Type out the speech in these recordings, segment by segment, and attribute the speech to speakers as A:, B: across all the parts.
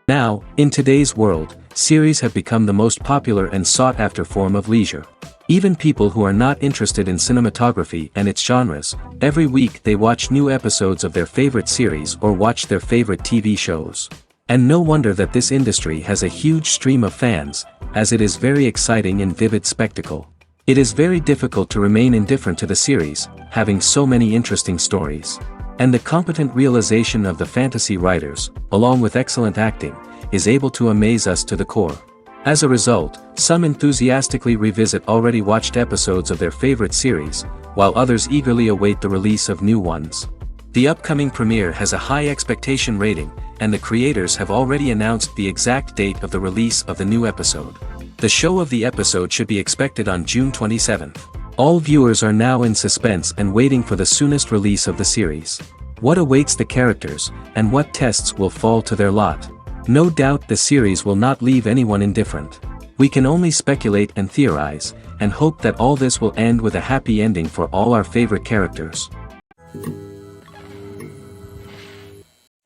A: Now, in today's world, series have become the most popular and sought-after form of leisure. Even people who are not interested in cinematography and its genres, every week they watch new episodes of their favorite series or watch their favorite TV shows. And no wonder that this industry has a huge stream of fans, as it is very exciting and vivid spectacle. It is very difficult to remain indifferent to the series, having so many interesting stories. And the competent realization of the fantasy writers, along with excellent acting, is able to amaze us to the core. As a result, some enthusiastically revisit already watched episodes of their favorite series, while others eagerly await the release of new ones. The upcoming premiere has a high expectation rating, and the creators have already announced the exact date of the release of the new episode. The show of the episode should be expected on June 27th. All viewers are now in suspense and waiting for the soonest release of the series. What awaits the characters, and what tests will fall to their lot? No doubt the series will not leave anyone indifferent. We can only speculate and theorize, and hope that all this will end with a happy ending for all our favorite characters.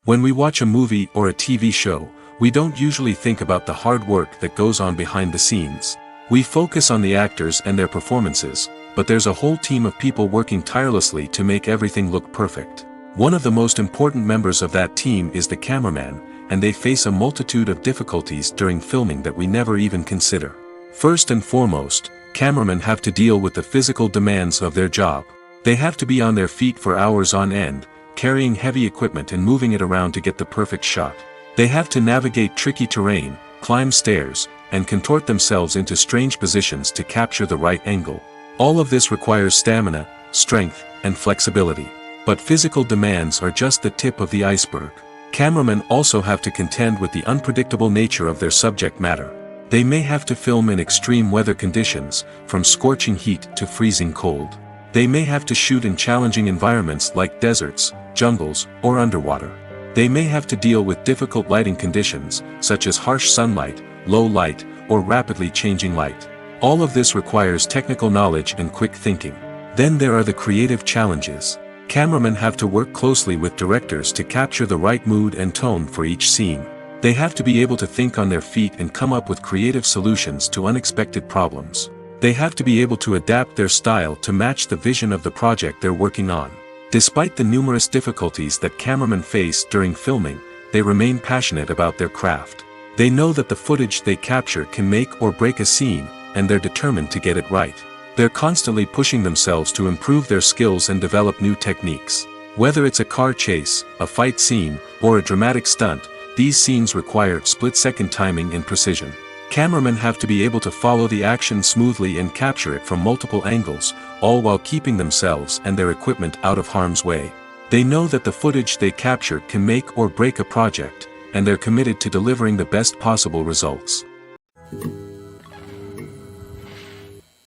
B: When we watch a movie or a TV show, we don't usually think about the hard work that goes on behind the scenes. We focus on the actors and their performances, but there's a whole team of people working tirelessly to make everything look perfect. One of the most important members of that team is the cameraman, and they face a multitude of difficulties during filming that we never even consider. First and foremost, cameramen have to deal with the physical demands of their job. They have to be on their feet for hours on end, carrying heavy equipment and moving it around to get the perfect shot. They have to navigate tricky terrain, climb stairs, and contort themselves into strange positions to capture the right angle. All of this requires stamina, strength, and flexibility. But physical demands are just the tip of the iceberg. Cameramen also have to contend with the unpredictable nature of their subject matter. They may have to film in extreme weather conditions, from scorching heat to freezing cold. They may have to shoot in challenging environments like deserts, jungles, or underwater. They may have to deal with difficult lighting conditions, such as harsh sunlight, low light, or rapidly changing light. All of this requires technical knowledge and quick thinking. Then there are the creative challenges. Cameramen have to work closely with directors to capture the right mood and tone for each scene. They have to be able to think on their feet and come up with creative solutions to unexpected problems. They have to be able to adapt their style to match the vision of the project they're working on. Despite the numerous difficulties that cameramen face during filming, they remain passionate about their craft. They know that the footage they capture can make or break a scene, and they're determined to get it right. They're constantly pushing themselves to improve their skills and develop new techniques. Whether it's a car chase, a fight scene, or a dramatic stunt, these scenes require split-second timing and precision. Cameramen have to be able to follow the action smoothly and capture it from multiple angles, all while keeping themselves and their equipment out of harm's way. They know that the footage they capture can make or break a project, and they're committed to delivering the best possible results.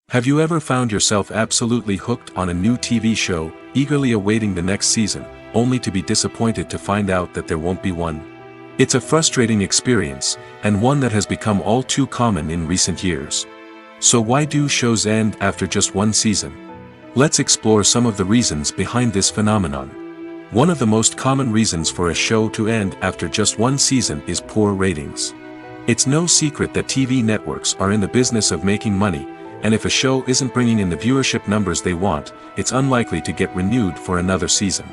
B: Have you ever found yourself absolutely hooked on a new TV show, eagerly awaiting the next season, only to be disappointed to find out that there won't be one? It's a frustrating experience, and one that has become all too common in recent years. So why do shows end after just one season? Let's explore some of the reasons behind this phenomenon. One of the most common reasons for a show to end after just one season is poor ratings. It's no secret that TV networks are in the business of making money, and if a show isn't bringing in the viewership numbers they want, it's unlikely to get renewed for another season.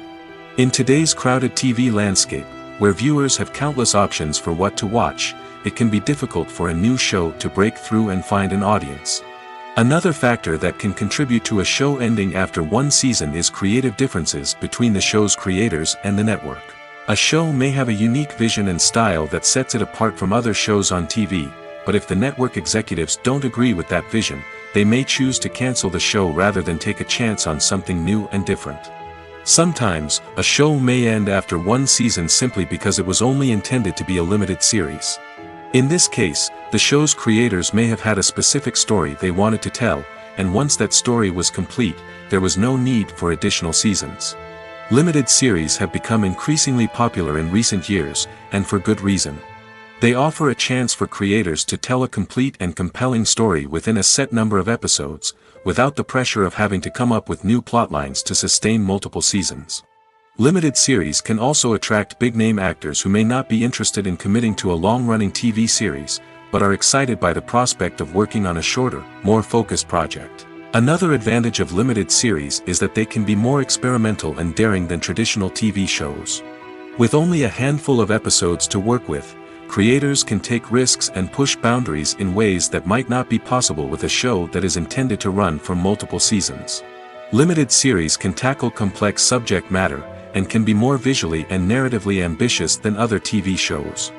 B: In today's crowded TV landscape, where viewers have countless options for what to watch, it can be difficult for a new show to break through and find an audience. Another factor that can contribute to a show ending after one season is creative differences between the show's creators and the network. A show may have a unique vision and style that sets it apart from other shows on TV, but if the network executives don't agree with that vision, they may choose to cancel the show rather than take a chance on something new and different. Sometimes, a show may end after one season simply because it was only intended to be a limited series. In this case, the show's creators may have had a specific story they wanted to tell, and once that story was complete, there was no need for additional seasons. Limited series have become increasingly popular in recent years, and for good reason. They offer a chance for creators to tell a complete and compelling story within a set number of episodes, without the pressure of having to come up with new plotlines to sustain multiple seasons. Limited series can also attract big-name actors who may not be interested in committing to a long-running TV series, but are excited by the prospect of working on a shorter, more focused project. Another advantage of limited series is that they can be more experimental and daring than traditional TV shows. With only a handful of episodes to work with, creators can take risks and push boundaries in ways that might not be possible with a show that is intended to run for multiple seasons. Limited series can tackle complex subject matter, and can be more visually and narratively ambitious than other TV shows.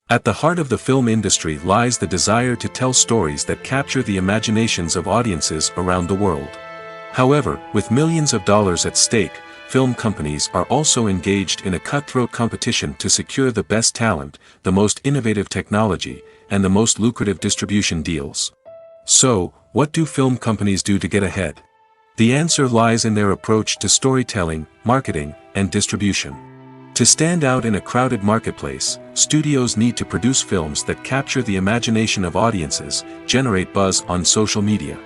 B: At the heart of the film industry lies the desire to tell stories that capture the imaginations of audiences around the world. However, with millions of dollars at stake, film companies are also engaged in a cutthroat competition to secure the best talent, the most innovative technology, and the most lucrative distribution deals. So, what do film companies do to get ahead? The answer lies in their approach to storytelling, marketing, and distribution. To stand out in a crowded marketplace, studios need to produce films that capture the imagination of audiences, generate buzz on social media.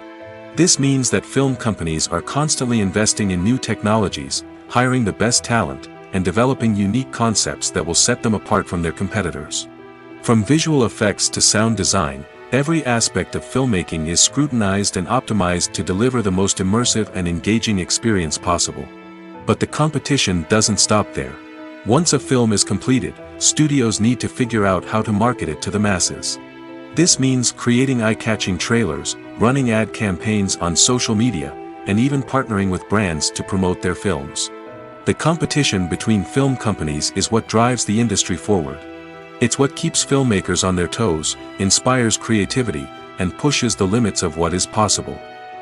B: This means that film companies are constantly investing in new technologies, hiring the best talent, and developing unique concepts that will set them apart from their competitors. From visual effects to sound design, every aspect of filmmaking is scrutinized and optimized to deliver the most immersive and engaging experience possible. But the competition doesn't stop there. Once a film is completed, studios need to figure out how to market it to the masses. This means creating eye-catching trailers, running ad campaigns on social media, and even partnering with brands to promote their films. The competition between film companies is what drives the industry forward. It's what keeps filmmakers on their toes, inspires creativity, and pushes the limits of what is possible.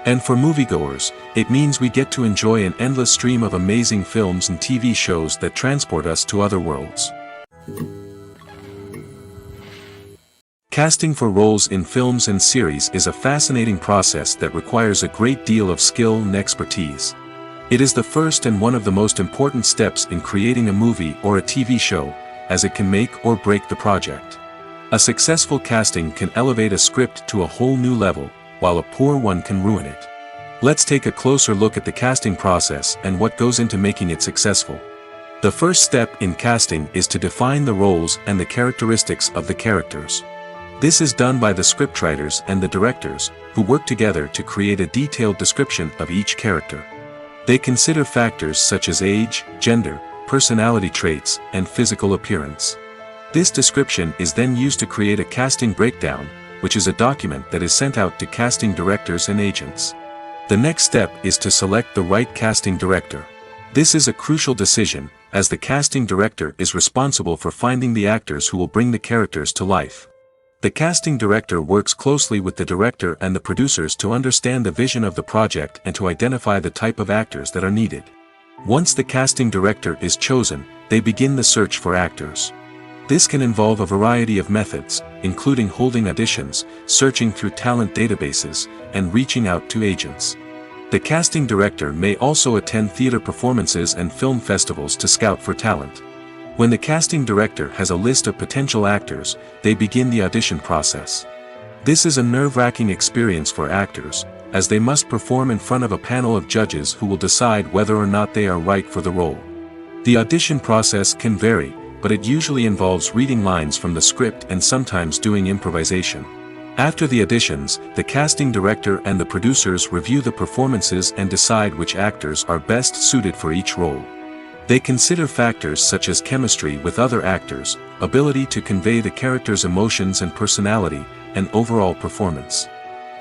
B: And for moviegoers, it means we get to enjoy an endless stream of amazing films and TV shows that transport us to other worlds. Casting for roles in films and series is a fascinating process that requires a great deal of skill and expertise. It is the first and one of the most important steps in creating a movie or a TV show, as it can make or break the project. A successful casting can elevate a script to a whole new level, while a poor one can ruin it. Let's take a closer look at the casting process and what goes into making it successful. The first step in casting is to define the roles and the characteristics of the characters. This is done by the scriptwriters and the directors, who work together to create a detailed description of each character. They consider factors such as age, gender, personality traits, and physical appearance. This description is then used to create a casting breakdown, which is a document that is sent out to casting directors and agents. The next step is to select the right casting director. This is a crucial decision, as the casting director is responsible for finding the actors who will bring the characters to life. The casting director works closely with the director and the producers to understand the vision of the project and to identify the type of actors that are needed. Once the casting director is chosen, they begin the search for actors. This can involve a variety of methods, including holding auditions, searching through talent databases, and reaching out to agents. The casting director may also attend theater performances and film festivals to scout for talent. When the casting director has a list of potential actors, they begin the audition process. This is a nerve-wracking experience for actors, as they must perform in front of a panel of judges who will decide whether or not they are right for the role. The audition process can vary, but it usually involves reading lines from the script and sometimes doing improvisation. After the auditions, the casting director and the producers review the performances and decide which actors are best suited for each role. They consider factors such as chemistry with other actors, ability to convey the character's emotions and personality, and overall performance.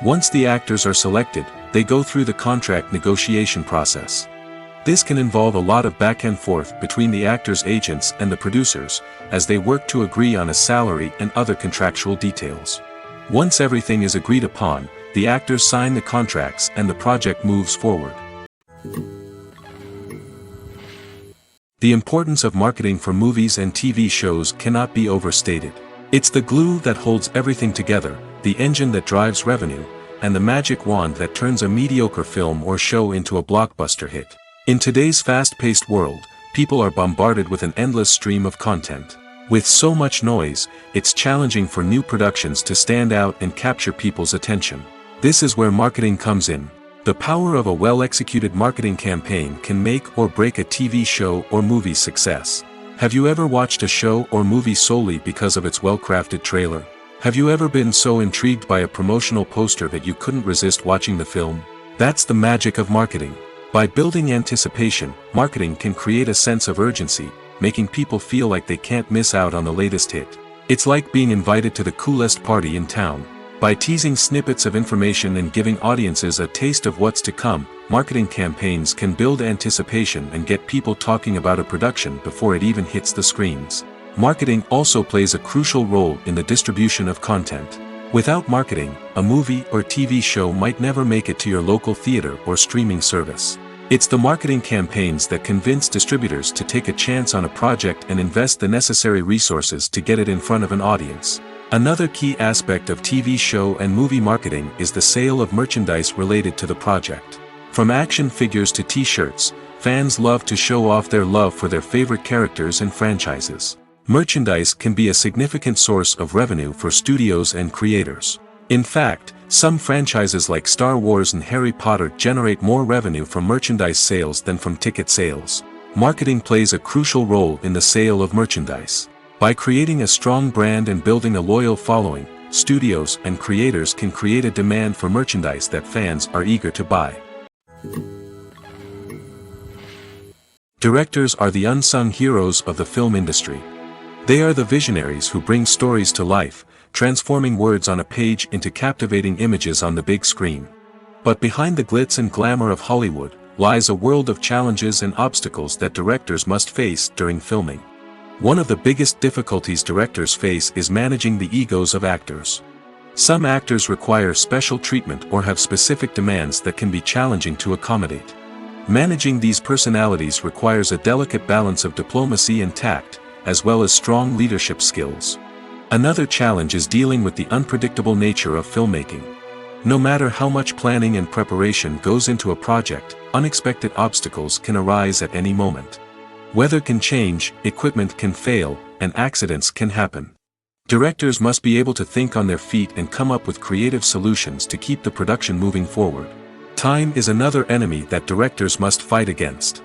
B: Once the actors are selected, they go through the contract negotiation process. This can involve a lot of back and forth between the actors' agents and the producers, as they work to agree on a salary and other contractual details. Once everything is agreed upon, the actors sign the contracts and the project moves forward. The importance of marketing for movies and TV shows cannot be overstated. It's the glue that holds everything together, the engine that drives revenue, and the magic wand that turns a mediocre film or show into a blockbuster hit. In today's fast-paced world, people are bombarded with an endless stream of content. With so much noise, it's challenging for new productions to stand out and capture people's attention. This is where marketing comes in. The power of a well-executed marketing campaign can make or break a TV show or movie's success. Have you ever watched a show or movie solely because of its well-crafted trailer? Have you ever been so intrigued by a promotional poster that you couldn't resist watching the film? That's the magic of marketing. By building anticipation, marketing can create a sense of urgency, making people feel like they can't miss out on the latest hit. It's like being invited to the coolest party in town. By teasing snippets of information and giving audiences a taste of what's to come, marketing campaigns can build anticipation and get people talking about a production before it even hits the screens. Marketing also plays a crucial role in the distribution of content. Without marketing, a movie or TV show might never make it to your local theater or streaming service. It's the marketing campaigns that convince distributors to take a chance on a project and invest the necessary resources to get it in front of an audience. Another key aspect of TV show and movie marketing is the sale of merchandise related to the project. From action figures to t-shirts, fans love to show off their love for their favorite characters and franchises. Merchandise can be a significant source of revenue for studios and creators. In fact, some franchises like Star Wars and Harry Potter generate more revenue from merchandise sales than from ticket sales. Marketing plays a crucial role in the sale of merchandise. By creating a strong brand and building a loyal following, studios and creators can create a demand for merchandise that fans are eager to buy. Directors are the unsung heroes of the film industry. They are the visionaries who bring stories to life, transforming words on a page into captivating images on the big screen. But behind the glitz and glamour of Hollywood, lies a world of challenges and obstacles that directors must face during filming. One of the biggest difficulties directors face is managing the egos of actors. Some actors require special treatment or have specific demands that can be challenging to accommodate. Managing these personalities requires a delicate balance of diplomacy and tact, as well as strong leadership skills. Another challenge is dealing with the unpredictable nature of filmmaking. No matter how much planning and preparation goes into a project, unexpected obstacles can arise at any moment. Weather can change, equipment can fail, and accidents can happen. Directors must be able to think on their feet and come up with creative solutions to keep the production moving forward. Time is another enemy that directors must fight against.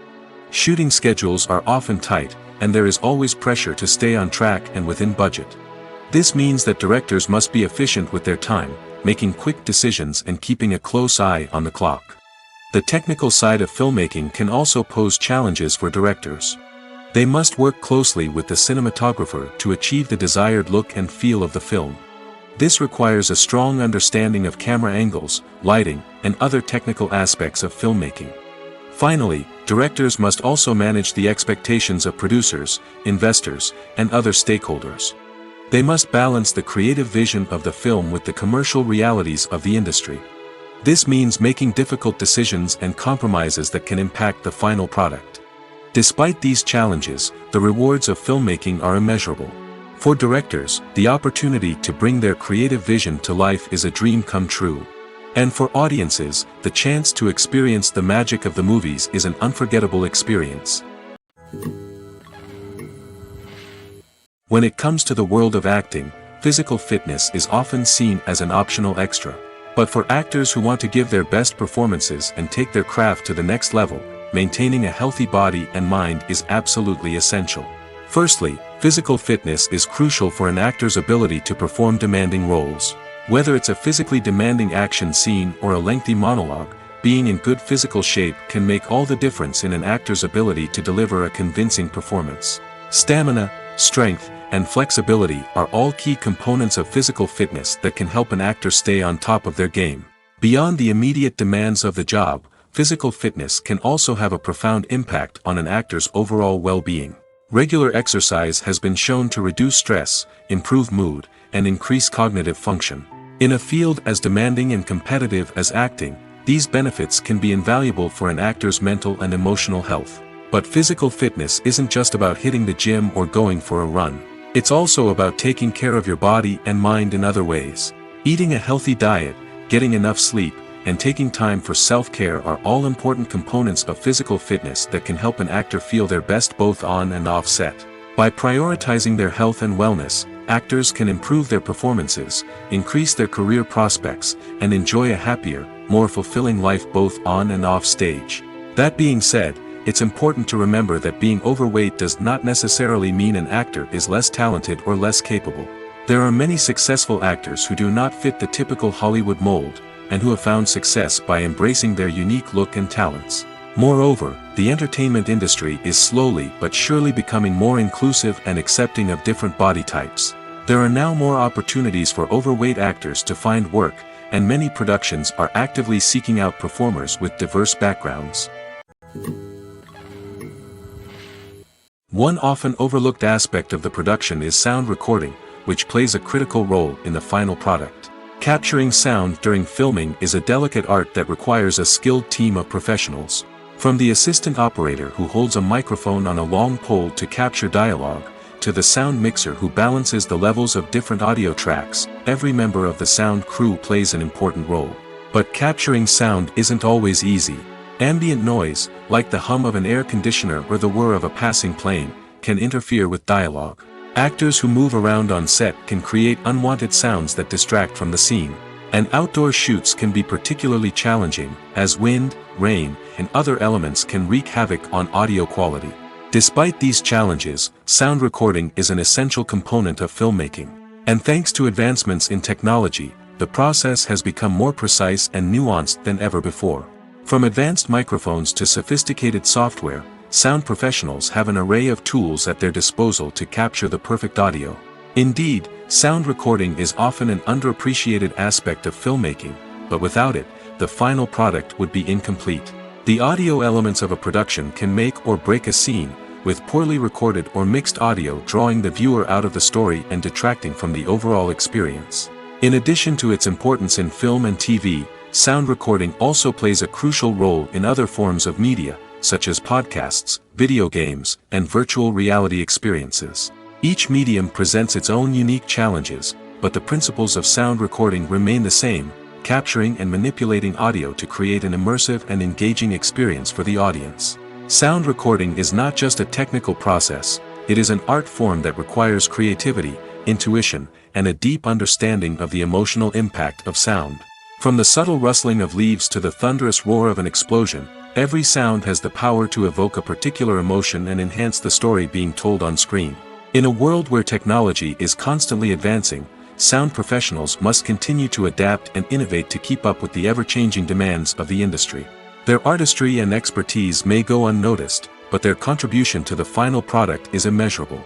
B: Shooting schedules are often tight, and there is always pressure to stay on track and within budget. This means that directors must be efficient with their time, making quick decisions and keeping a close eye on the clock. The technical side of filmmaking can also pose challenges for directors. They must work closely with the cinematographer to achieve the desired look and feel of the film. This requires a strong understanding of camera angles, lighting, and other technical aspects of filmmaking. Finally, directors must also manage the expectations of producers, investors, and other stakeholders. They must balance the creative vision of the film with the commercial realities of the industry. This means making difficult decisions and compromises that can impact the final product. Despite these challenges, the rewards of filmmaking are immeasurable. For directors, the opportunity to bring their creative vision to life is a dream come true. And for audiences, the chance to experience the magic of the movies is an unforgettable experience. When it comes to the world of acting, physical fitness is often seen as an optional extra. But for actors who want to give their best performances and take their craft to the next level, maintaining a healthy body and mind is absolutely essential. Firstly, physical fitness is crucial for an actor's ability to perform demanding roles. Whether it's a physically demanding action scene or a lengthy monologue, being in good physical shape can make all the difference in an actor's ability to deliver a convincing performance. Stamina, strength, and flexibility are all key components of physical fitness that can help an actor stay on top of their game. Beyond the immediate demands of the job, physical fitness can also have a profound impact on an actor's overall well-being. Regular exercise has been shown to reduce stress, improve mood, and increase cognitive function. In a field as demanding and competitive as acting, these benefits can be invaluable for an actor's mental and emotional health. But physical fitness isn't just about hitting the gym or going for a run. It's also about taking care of your body and mind in other ways. Eating a healthy diet, getting enough sleep, and taking time for self-care are all important components of physical fitness that can help an actor feel their best both on and off set. By prioritizing their health and wellness, actors can improve their performances, increase their career prospects, and enjoy a happier, more fulfilling life both on and off stage. That being said, it's important to remember that being overweight does not necessarily mean an actor is less talented or less capable. There are many successful actors who do not fit the typical Hollywood mold, and who have found success by embracing their unique look and talents. Moreover, the entertainment industry is slowly but surely becoming more inclusive and accepting of different body types. There are now more opportunities for overweight actors to find work, and many productions are actively seeking out performers with diverse backgrounds. One often overlooked aspect of the production is sound recording, which plays a critical role in the final product. Capturing sound during filming is a delicate art that requires a skilled team of professionals. From the assistant operator who holds a microphone on a long pole to capture dialogue, to the sound mixer who balances the levels of different audio tracks, every member of the sound crew plays an important role. But capturing sound isn't always easy. Ambient noise, like the hum of an air conditioner or the whir of a passing plane, can interfere with dialogue. Actors who move around on set can create unwanted sounds that distract from the scene. And outdoor shoots can be particularly challenging, as wind, rain, and other elements can wreak havoc on audio quality. Despite these challenges, sound recording is an essential component of filmmaking. And thanks to advancements in technology, the process has become more precise and nuanced than ever before. From advanced microphones to sophisticated software, sound professionals have an array of tools at their disposal to capture the perfect audio. Indeed, sound recording is often an underappreciated aspect of filmmaking, but without it, the final product would be incomplete. The audio elements of a production can make or break a scene, with poorly recorded or mixed audio drawing the viewer out of the story and detracting from the overall experience. In addition to its importance in film and TV, sound recording also plays a crucial role in other forms of media, such as podcasts, video games, and virtual reality experiences. Each medium presents its own unique challenges, but the principles of sound recording remain the same, capturing and manipulating audio to create an immersive and engaging experience for the audience. Sound recording is not just a technical process, it is an art form that requires creativity, intuition, and a deep understanding of the emotional impact of sound. From the subtle rustling of leaves to the thunderous roar of an explosion, every sound has the power to evoke a particular emotion and enhance the story being told on screen. In a world where technology is constantly advancing, sound professionals must continue to adapt and innovate to keep up with the ever-changing demands of the industry. Their artistry and expertise may go unnoticed, but their contribution to the final product is immeasurable.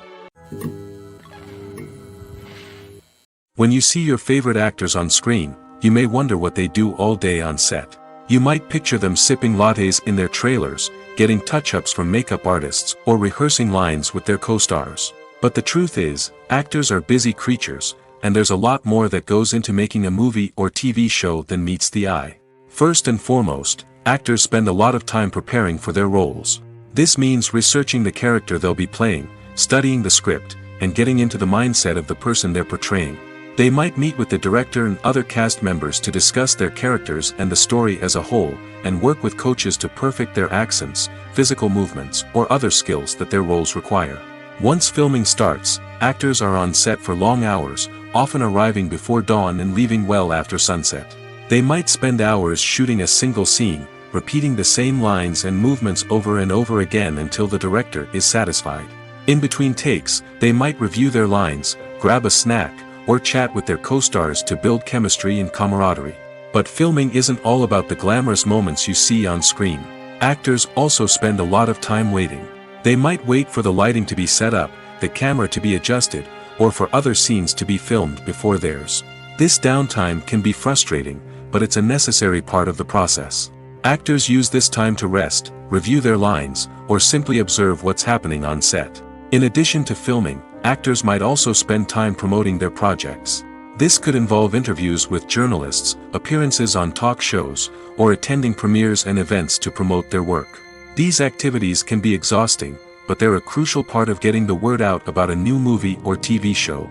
B: When you see your favorite actors on screen, you may wonder what they do all day on set. You might picture them sipping lattes in their trailers, getting touch-ups from makeup artists, or rehearsing lines with their co-stars. But the truth is, actors are busy creatures, and there's a lot more that goes into making a movie or TV show than meets the eye. First and foremost, actors spend a lot of time preparing for their roles. This means researching the character they'll be playing, studying the script, and getting into the mindset of the person they're portraying. They might meet with the director and other cast members to discuss their characters and the story as a whole, and work with coaches to perfect their accents, physical movements, or other skills that their roles require. Once filming starts, actors are on set for long hours, often arriving before dawn and leaving well after sunset. They might spend hours shooting a single scene, repeating the same lines and movements over and over again until the director is satisfied. In between takes, they might review their lines, grab a snack, or chat with their co-stars to build chemistry and camaraderie. But filming isn't all about the glamorous moments you see on screen. Actors also spend a lot of time waiting. They might wait for the lighting to be set up, the camera to be adjusted, or for other scenes to be filmed before theirs. This downtime can be frustrating, but it's a necessary part of the process. Actors use this time to rest, review their lines, or simply observe what's happening on set. In addition to filming, actors might also spend time promoting their projects. This could involve interviews with journalists, appearances on talk shows, or attending premieres and events to promote their work. These activities can be exhausting, but they're a crucial part of getting the word out about a new movie or TV show.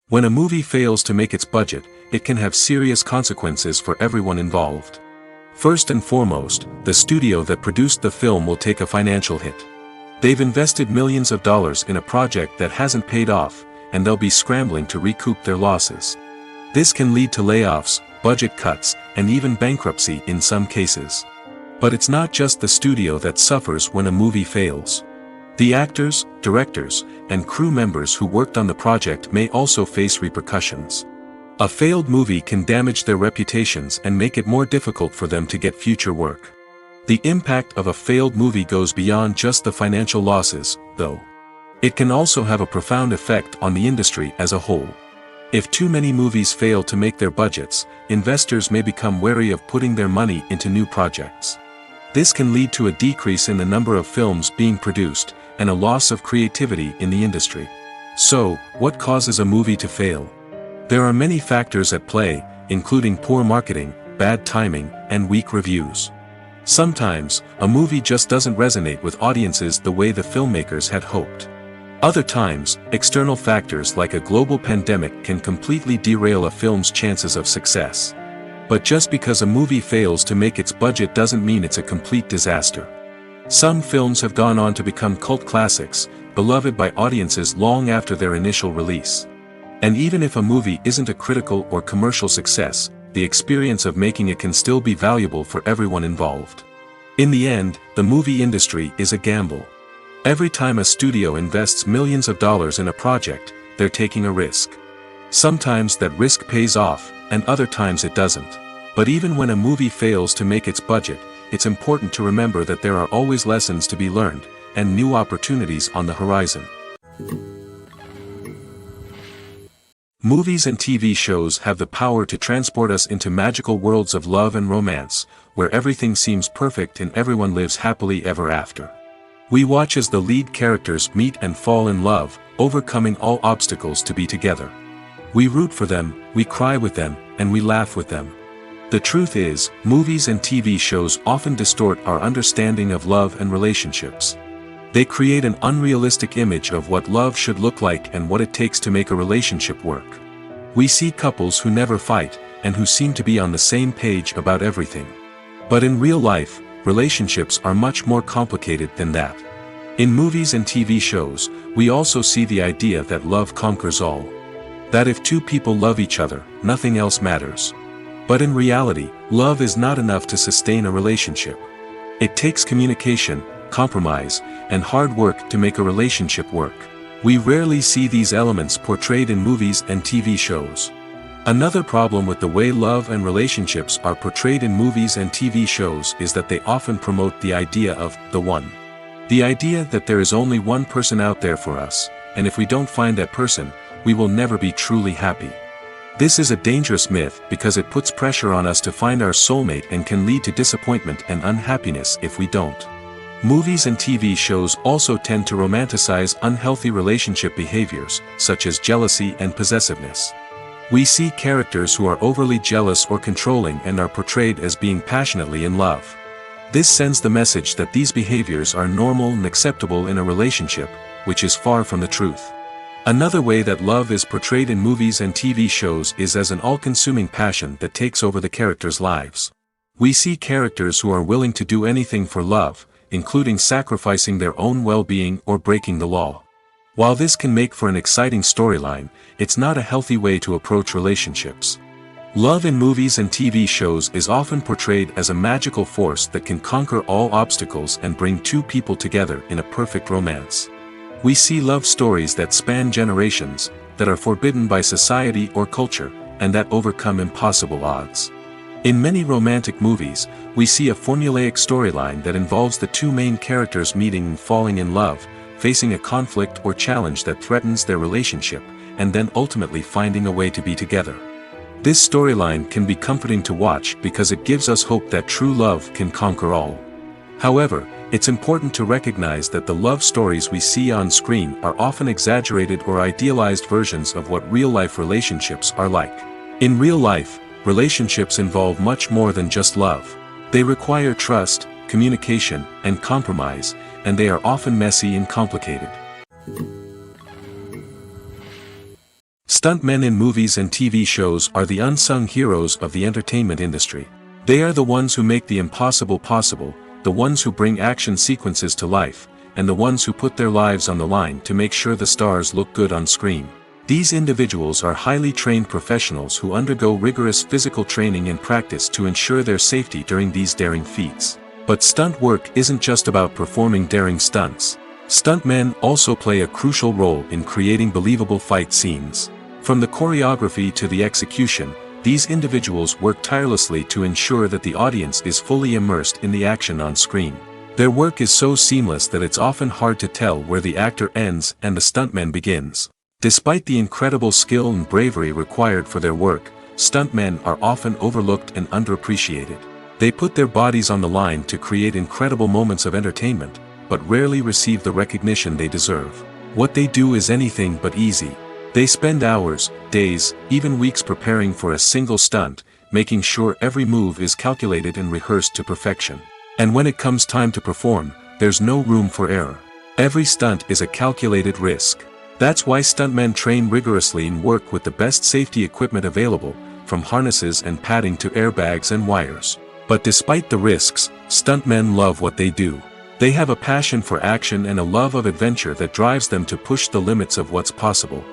B: When a movie fails to make its budget, it can have serious consequences for everyone involved. First and foremost, the studio that produced the film will take a financial hit. They've invested millions of dollars in a project that hasn't paid off, and they'll be scrambling to recoup their losses. This can lead to layoffs, budget cuts, and even bankruptcy in some cases. But it's not just the studio that suffers when a movie fails. The actors, directors, and crew members who worked on the project may also face repercussions. A failed movie can damage their reputations and make it more difficult for them to get future work. The impact of a failed movie goes beyond just the financial losses, though. It can also have a profound effect on the industry as a whole. If too many movies fail to make their budgets, investors may become wary of putting their money into new projects. This can lead to a decrease in the number of films being produced, and a loss of creativity in the industry. So, what causes a movie to fail? There are many factors at play, including poor marketing, bad timing, and weak reviews. Sometimes, a movie just doesn't resonate with audiences the way the filmmakers had hoped. Other times, external factors like a global pandemic can completely derail a film's chances of success. But just because a movie fails to make its budget doesn't mean it's a complete disaster. Some films have gone on to become cult classics, beloved by audiences long after their initial release. And even if a movie isn't a critical or commercial success, the experience of making it can still be valuable for everyone involved. In the end, the movie industry is a gamble. Every time a studio invests millions of dollars in a project, they're taking a risk. Sometimes that risk pays off, and other times it doesn't. But even when a movie fails to make its budget, it's important to remember that there are always lessons to be learned, and new opportunities on the horizon. Movies and TV shows have the power to transport us into magical worlds of love and romance, where everything seems perfect and everyone lives happily ever after. We watch as the lead characters meet and fall in love, overcoming all obstacles to be together. We root for them, we cry with them, and we laugh with them. The truth is, movies and TV shows often distort our understanding of love and relationships. They create an unrealistic image of what love should look like and what it takes to make a relationship work. We see couples who never fight, and who seem to be on the same page about everything. But in real life, relationships are much more complicated than that. In movies and TV shows, we also see the idea that love conquers all. That if two people love each other, nothing else matters. But in reality, love is not enough to sustain a relationship. It takes communication, compromise, and hard work to make a relationship work. We rarely see these elements portrayed in movies and TV shows. Another problem with the way love and relationships are portrayed in movies and TV shows is that they often promote the idea of the one. The idea that there is only one person out there for us, and if we don't find that person, we will never be truly happy. This is a dangerous myth because it puts pressure on us to find our soulmate and can lead to disappointment and unhappiness if we don't. Movies and TV shows also tend to romanticize unhealthy relationship behaviors, such as jealousy and possessiveness. We see characters who are overly jealous or controlling and are portrayed as being passionately in love. This sends the message that these behaviors are normal and acceptable in a relationship, which is far from the truth. Another way that love is portrayed in movies and TV shows is as an all-consuming passion that takes over the characters' lives. We see characters who are willing to do anything for love, including sacrificing their own well-being or breaking the law. While this can make for an exciting storyline, it's not a healthy way to approach relationships. Love in movies and TV shows is often portrayed as a magical force that can conquer all obstacles and bring two people together in a perfect romance. We see love stories that span generations, that are forbidden by society or culture, and that overcome impossible odds. In many romantic movies, we see a formulaic storyline that involves the two main characters meeting and falling in love, facing a conflict or challenge that threatens their relationship, and then ultimately finding a way to be together. This storyline can be comforting to watch because it gives us hope that true love can conquer all. However, it's important to recognize that the love stories we see on screen are often exaggerated or idealized versions of what real-life relationships are like. In real life, relationships involve much more than just love. They require trust, communication, and compromise, and they are often messy and complicated. Stuntmen in movies and TV shows are the unsung heroes of the entertainment industry. They are the ones who make the impossible possible, the ones who bring action sequences to life, and the ones who put their lives on the line to make sure the stars look good on screen. These individuals are highly trained professionals who undergo rigorous physical training and practice to ensure their safety during these daring feats. But stunt work isn't just about performing daring stunts. Stuntmen also play a crucial role in creating believable fight scenes. From the choreography to the execution, these individuals work tirelessly to ensure that the audience is fully immersed in the action on screen. Their work is so seamless that it's often hard to tell where the actor ends and the stuntman begins. Despite the incredible skill and bravery required for their work, stuntmen are often overlooked and underappreciated. They put their bodies on the line to create incredible moments of entertainment, but rarely receive the recognition they deserve. What they do is anything but easy. They spend hours, days, even weeks preparing for a single stunt, making sure every move is calculated and rehearsed to perfection. And when it comes time to perform, there's no room for error. Every stunt is a calculated risk. That's why stuntmen train rigorously and work with the best safety equipment available, from harnesses and padding to airbags and wires. But despite the risks, stuntmen love what they do. They have a passion for action and a love of adventure that drives them to push the limits of what's possible.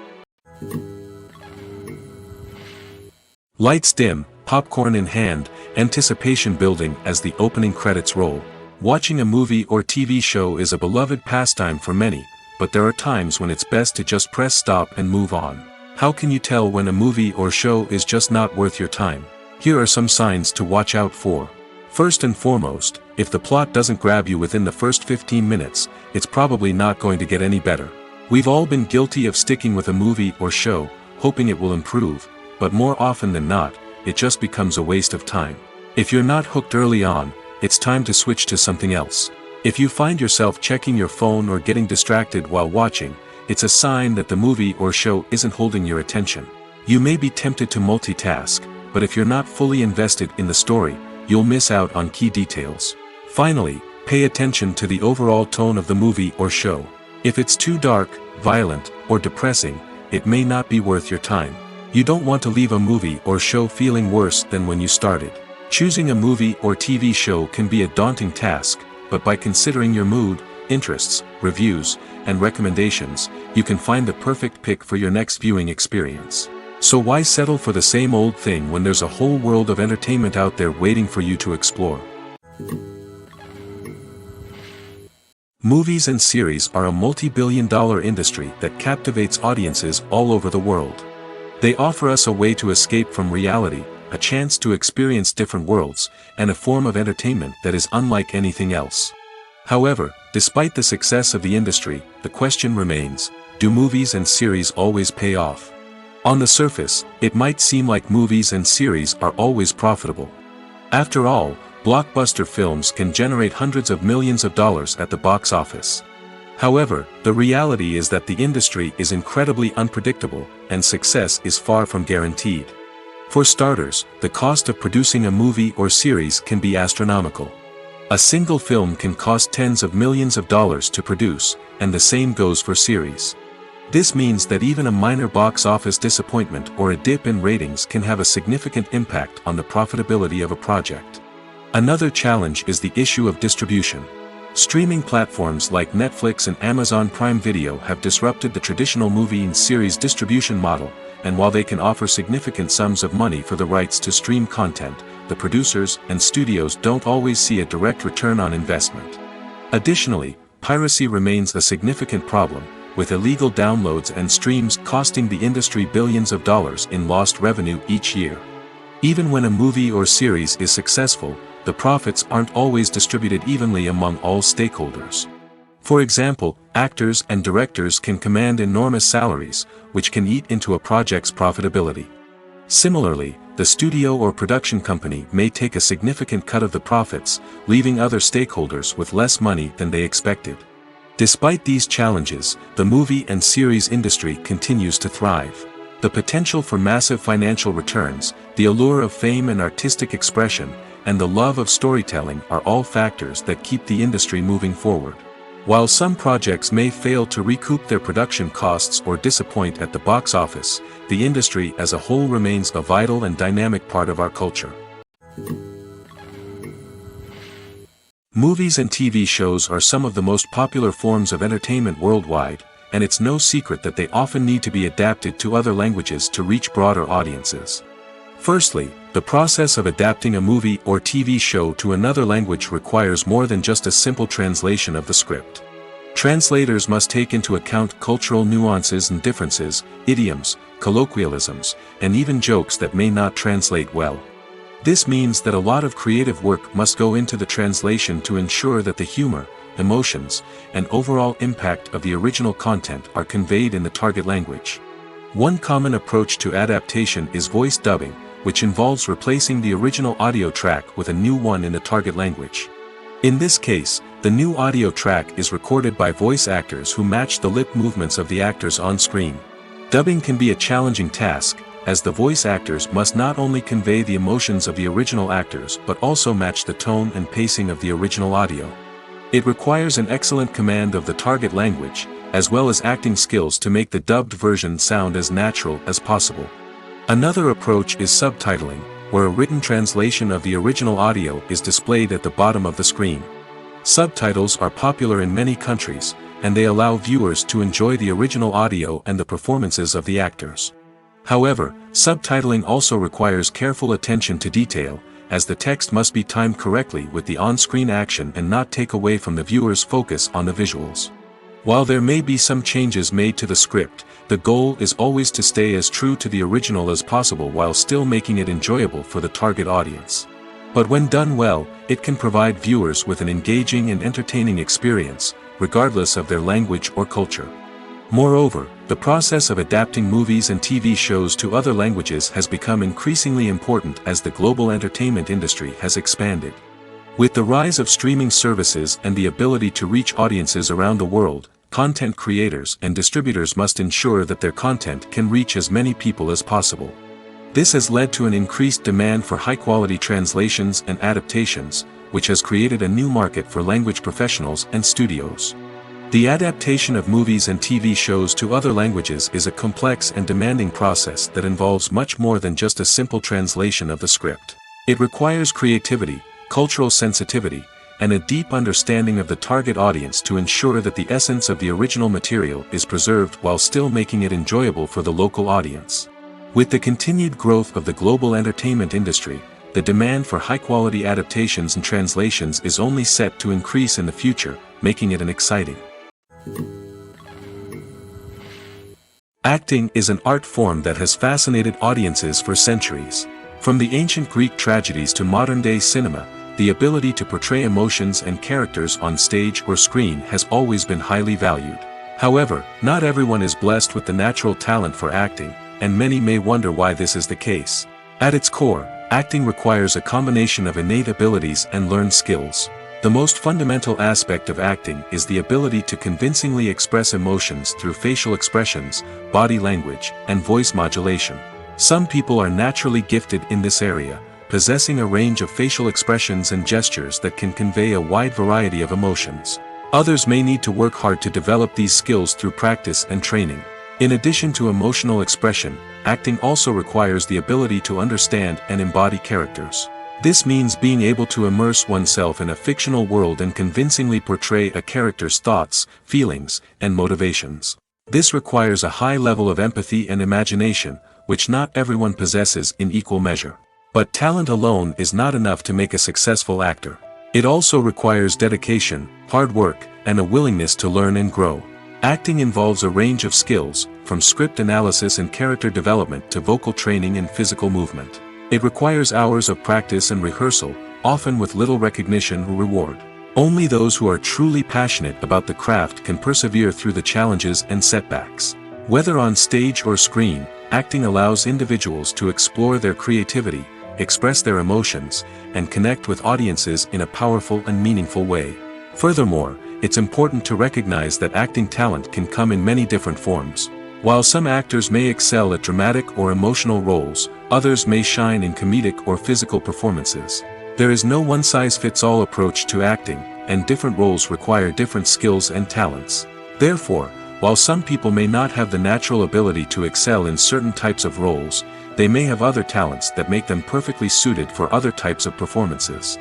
B: Lights dim, popcorn in hand, anticipation building as the opening credits roll. Watching a movie or TV show is a beloved pastime for many, but there are times when it's best to just press stop and move on. How can you tell when a movie or show is just not worth your time? Here are some signs to watch out for. First and foremost, if the plot doesn't grab you within the first 15 minutes, it's probably not going to get any better. We've all been guilty of sticking with a movie or show, hoping it will improve, but more often than not, it just becomes a waste of time. If you're not hooked early on, it's time to switch to something else. If you find yourself checking your phone or getting distracted while watching, it's a sign that the movie or show isn't holding your attention. You may be tempted to multitask, but if you're not fully invested in the story, you'll miss out on key details. Finally, pay attention to the overall tone of the movie or show. If it's too dark, violent, or depressing, it may not be worth your time. You don't want to leave a movie or show feeling worse than when you started. Choosing a movie or TV show can be a daunting task, but by considering your mood, interests, reviews, and recommendations, you can find the perfect pick for your next viewing experience. So why settle for the same old thing when there's a whole world of entertainment out there waiting for you to explore? Movies and series are a multi-billion-dollar industry that captivates audiences all over the world. They offer us a way to escape from reality, a chance to experience different worlds, and a form of entertainment that is unlike anything else. However, despite the success of the industry, the question remains, do movies and series always pay off? On the surface, it might seem like movies and series are always profitable. After all, blockbuster films can generate hundreds of millions of dollars at the box office. However, the reality is that the industry is incredibly unpredictable, and success is far from guaranteed. For starters, the cost of producing a movie or series can be astronomical. A single film can cost tens of millions of dollars to produce, and the same goes for series. This means that even a minor box office disappointment or a dip in ratings can have a significant impact on the profitability of a project. Another challenge is the issue of distribution. Streaming platforms like Netflix and Amazon Prime Video have disrupted the traditional movie and series distribution model, and while they can offer significant sums of money for the rights to stream content, the producers and studios don't always see a direct return on investment. Additionally, piracy remains a significant problem, with illegal downloads and streams costing the industry billions of dollars in lost revenue each year. Even when a movie or series is successful, the profits aren't always distributed evenly among all stakeholders. For example, actors and directors can command enormous salaries, which can eat into a project's profitability. Similarly, the studio or production company may take a significant cut of the profits, leaving other stakeholders with less money than they expected. Despite these challenges, the movie and series industry continues to thrive. The potential for massive financial returns, the allure of fame and artistic expression, and the love of storytelling are all factors that keep the industry moving forward. While some projects may fail to recoup their production costs or disappoint at the box office, the industry as a whole remains a vital and dynamic part of our culture. Movies and TV shows are some of the most popular forms of entertainment worldwide, and it's no secret that they often need to be adapted to other languages to reach broader audiences. Firstly, the process of adapting a movie or TV show to another language requires more than just a simple translation of the script. Translators must take into account cultural nuances and differences, idioms, colloquialisms, and even jokes that may not translate well. This means that a lot of creative work must go into the translation to ensure that the humor, emotions, and overall impact of the original content are conveyed in the target language. One common approach to adaptation is voice dubbing, which involves replacing the original audio track with a new one in the target language. In this case, the new audio track is recorded by voice actors who match the lip movements of the actors on screen. Dubbing can be a challenging task, as the voice actors must not only convey the emotions of the original actors but also match the tone and pacing of the original audio. It requires an excellent command of the target language, as well as acting skills to make the dubbed version sound as natural as possible. Another approach is subtitling, where a written translation of the original audio is displayed at the bottom of the screen. Subtitles are popular in many countries, and they allow viewers to enjoy the original audio and the performances of the actors. However, subtitling also requires careful attention to detail, as the text must be timed correctly with the on-screen action and not take away from the viewer's focus on the visuals. While there may be some changes made to the script, the goal is always to stay as true to the original as possible while still making it enjoyable for the target audience. But when done well, it can provide viewers with an engaging and entertaining experience, regardless of their language or culture. Moreover, the process of adapting movies and TV shows to other languages has become increasingly important as the global entertainment industry has expanded. With the rise of streaming services and the ability to reach audiences around the world, content creators and distributors must ensure that their content can reach as many people as possible. This has led to an increased demand for high-quality translations and adaptations, which has created a new market for language professionals and studios. The adaptation of movies and TV shows to other languages is a complex and demanding process that involves much more than just a simple translation of the script. It requires creativity, cultural sensitivity, and a deep understanding of the target audience to ensure that the essence of the original material is preserved while still making it enjoyable for the local audience. With the continued growth of the global entertainment industry, the demand for high-quality adaptations and translations is only set to increase in the future, making it an exciting. Acting is an art form that has fascinated audiences for centuries. From the ancient Greek tragedies to modern-day cinema, the ability to portray emotions and characters on stage or screen has always been highly valued. However, not everyone is blessed with the natural talent for acting, and many may wonder why this is the case. At its core, acting requires a combination of innate abilities and learned skills. The most fundamental aspect of acting is the ability to convincingly express emotions through facial expressions, body language, and voice modulation. Some people are naturally gifted in this area, possessing a range of facial expressions and gestures that can convey a wide variety of emotions. Others may need to work hard to develop these skills through practice and training. In addition to emotional expression, acting also requires the ability to understand and embody characters. This means being able to immerse oneself in a fictional world and convincingly portray a character's thoughts, feelings, and motivations. This requires a high level of empathy and imagination, which not everyone possesses in equal measure. But talent alone is not enough to make a successful actor. It also requires dedication, hard work, and a willingness to learn and grow. Acting involves a range of skills, from script analysis and character development to vocal training and physical movement. It requires hours of practice and rehearsal, often with little recognition or reward. Only those who are truly passionate about the craft can persevere through the challenges and setbacks. Whether on stage or screen, acting allows individuals to explore their creativity, express their emotions, and connect with audiences in a powerful and meaningful way. Furthermore, it's important to recognize that acting talent can come in many different forms. While some actors may excel at dramatic or emotional roles, others may shine in comedic or physical performances. There is no one-size-fits-all approach to acting, and different roles require different skills and talents. Therefore, while some people may not have the natural ability to excel in certain types of roles, they may have other talents that make them perfectly suited for other types of performances.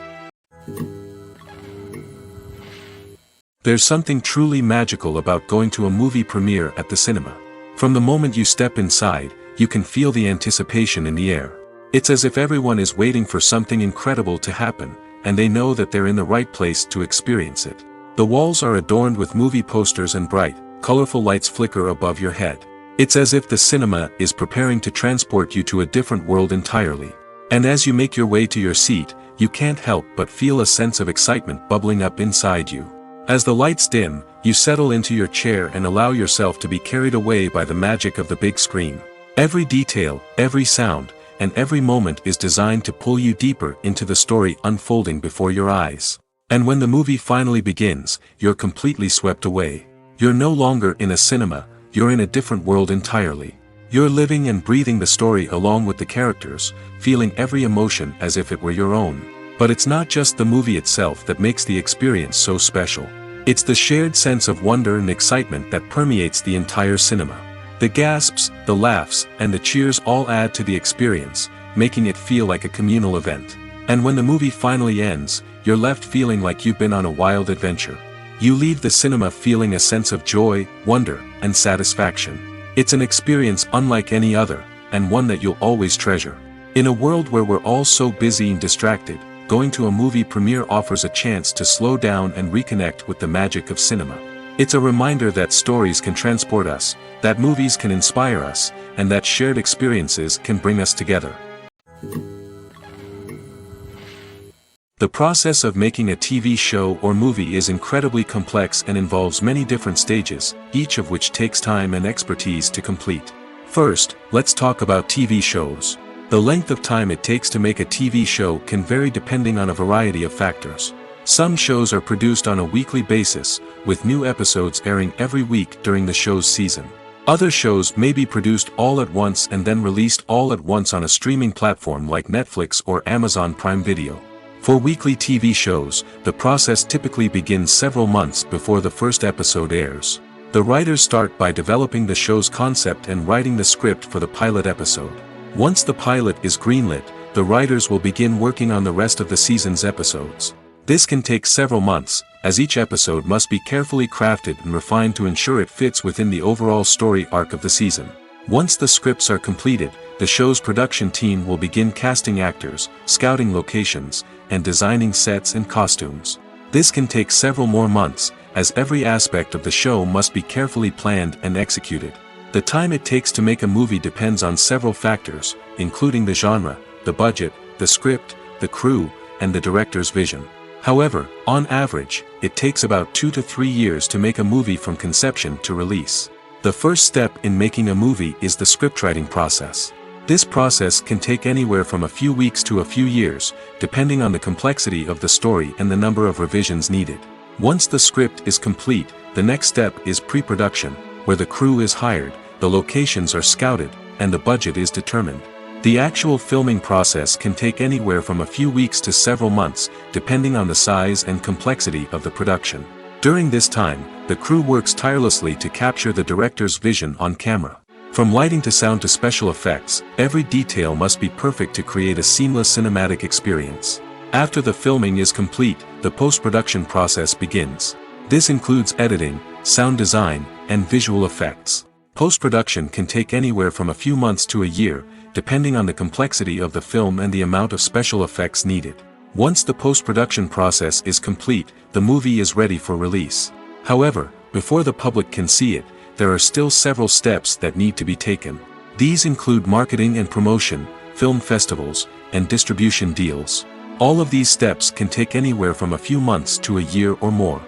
B: There's something truly magical about going to a movie premiere at the cinema. From the moment you step inside, you can feel the anticipation in the air. It's as if everyone is waiting for something incredible to happen, and they know that they're in the right place to experience it. The walls are adorned with movie posters and bright, colorful lights flicker above your head. It's as if the cinema is preparing to transport you to a different world entirely. And as you make your way to your seat, you can't help but feel a sense of excitement bubbling up inside you. As the lights dim, you settle into your chair and allow yourself to be carried away by the magic of the big screen. Every detail, every sound, and every moment is designed to pull you deeper into the story unfolding before your eyes. And when the movie finally begins, you're completely swept away. You're no longer in a cinema, you're in a different world entirely. You're living and breathing the story along with the characters, feeling every emotion as if it were your own. But it's not just the movie itself that makes the experience so special. It's the shared sense of wonder and excitement that permeates the entire cinema. The gasps, the laughs, and the cheers all add to the experience, making it feel like a communal event. And when the movie finally ends, you're left feeling like you've been on a wild adventure. You leave the cinema feeling a sense of joy, wonder, and satisfaction. It's an experience unlike any other, and one that you'll always treasure. In a world where we're all so busy and distracted, going to a movie premiere offers a chance to slow down and reconnect with the magic of cinema. It's a reminder that stories can transport us, that movies can inspire us, and that shared experiences can bring us together. The process of making a TV show or movie is incredibly complex and involves many different stages, each of which takes time and expertise to complete. First, let's talk about TV shows. The length of time it takes to make a TV show can vary depending on a variety of factors. Some shows are produced on a weekly basis, with new episodes airing every week during the show's season. Other shows may be produced all at once and then released all at once on a streaming platform like Netflix or Amazon Prime Video. For weekly TV shows, the process typically begins several months before the first episode airs. The writers start by developing the show's concept and writing the script for the pilot episode. Once the pilot is greenlit, the writers will begin working on the rest of the season's episodes. This can take several months, as each episode must be carefully crafted and refined to ensure it fits within the overall story arc of the season. Once the scripts are completed, the show's production team will begin casting actors, scouting locations, and designing sets and costumes. This can take several more months, as every aspect of the show must be carefully planned and executed. The time it takes to make a movie depends on several factors, including the genre, the budget, the script, the crew, and the director's vision. However, on average, it takes about 2 to 3 years to make a movie from conception to release. The first step in making a movie is the scriptwriting process. This process can take anywhere from a few weeks to a few years, depending on the complexity of the story and the number of revisions needed. Once the script is complete, the next step is pre-production, where the crew is hired, the locations are scouted, and the budget is determined. The actual filming process can take anywhere from a few weeks to several months, depending on the size and complexity of the production. During this time, the crew works tirelessly to capture the director's vision on camera. From lighting to sound to special effects, every detail must be perfect to create a seamless cinematic experience. After the filming is complete, the post-production process begins. This includes editing, sound design, and visual effects. Post-production can take anywhere from a few months to a year, depending on the complexity of the film and the amount of special effects needed. Once the post-production process is complete, the movie is ready for release. However, before the public can see it, there are still several steps that need to be taken. These include marketing and promotion, film festivals, and distribution deals. All of these steps can take anywhere from a few months to a year or more.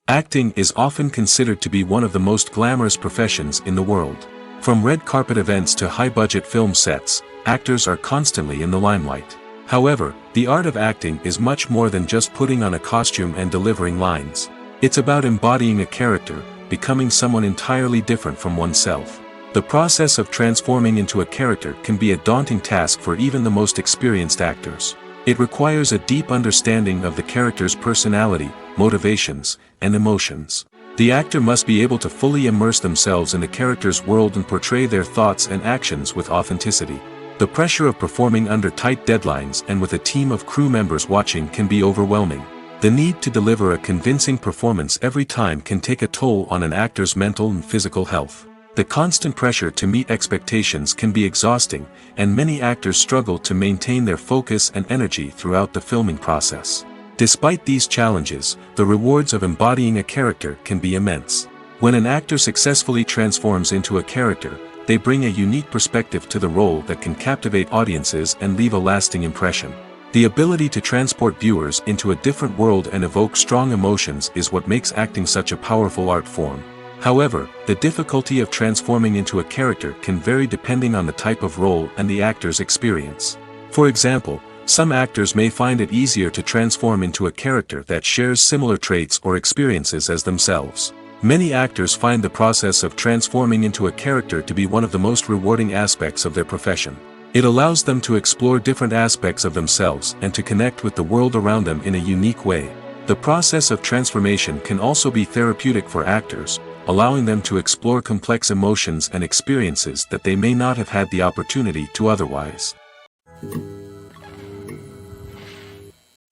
B: Acting is often considered to be one of the most glamorous professions in the world. From red carpet events to high-budget film sets, actors are constantly in the limelight. However, the art of acting is much more than just putting on a costume and delivering lines. It's about embodying a character, becoming someone entirely different from oneself. The process of transforming into a character can be a daunting task for even the most experienced actors. It requires a deep understanding of the character's personality, motivations, and emotions. The actor must be able to fully immerse themselves in the character's world and portray their thoughts and actions with authenticity. The pressure of performing under tight deadlines and with a team of crew members watching can be overwhelming. The need to deliver a convincing performance every time can take a toll on an actor's mental and physical health. The constant pressure to meet expectations can be exhausting, and many actors struggle to maintain their focus and energy throughout the filming process. Despite these challenges, the rewards of embodying a character can be immense. When an actor successfully transforms into a character, they bring a unique perspective to the role that can captivate audiences and leave a lasting impression. The ability to transport viewers into a different world and evoke strong emotions is what makes acting such a powerful art form. However, the difficulty of transforming into a character can vary depending on the type of role and the actor's experience. For example, some actors may find it easier to transform into a character that shares similar traits or experiences as themselves. Many actors find the process of transforming into a character to be one of the most rewarding aspects of their profession. It allows them to explore different aspects of themselves and to connect with the world around them in a unique way. The process of transformation can also be therapeutic for actors, allowing them to explore complex emotions and experiences that they may not have had the opportunity to otherwise.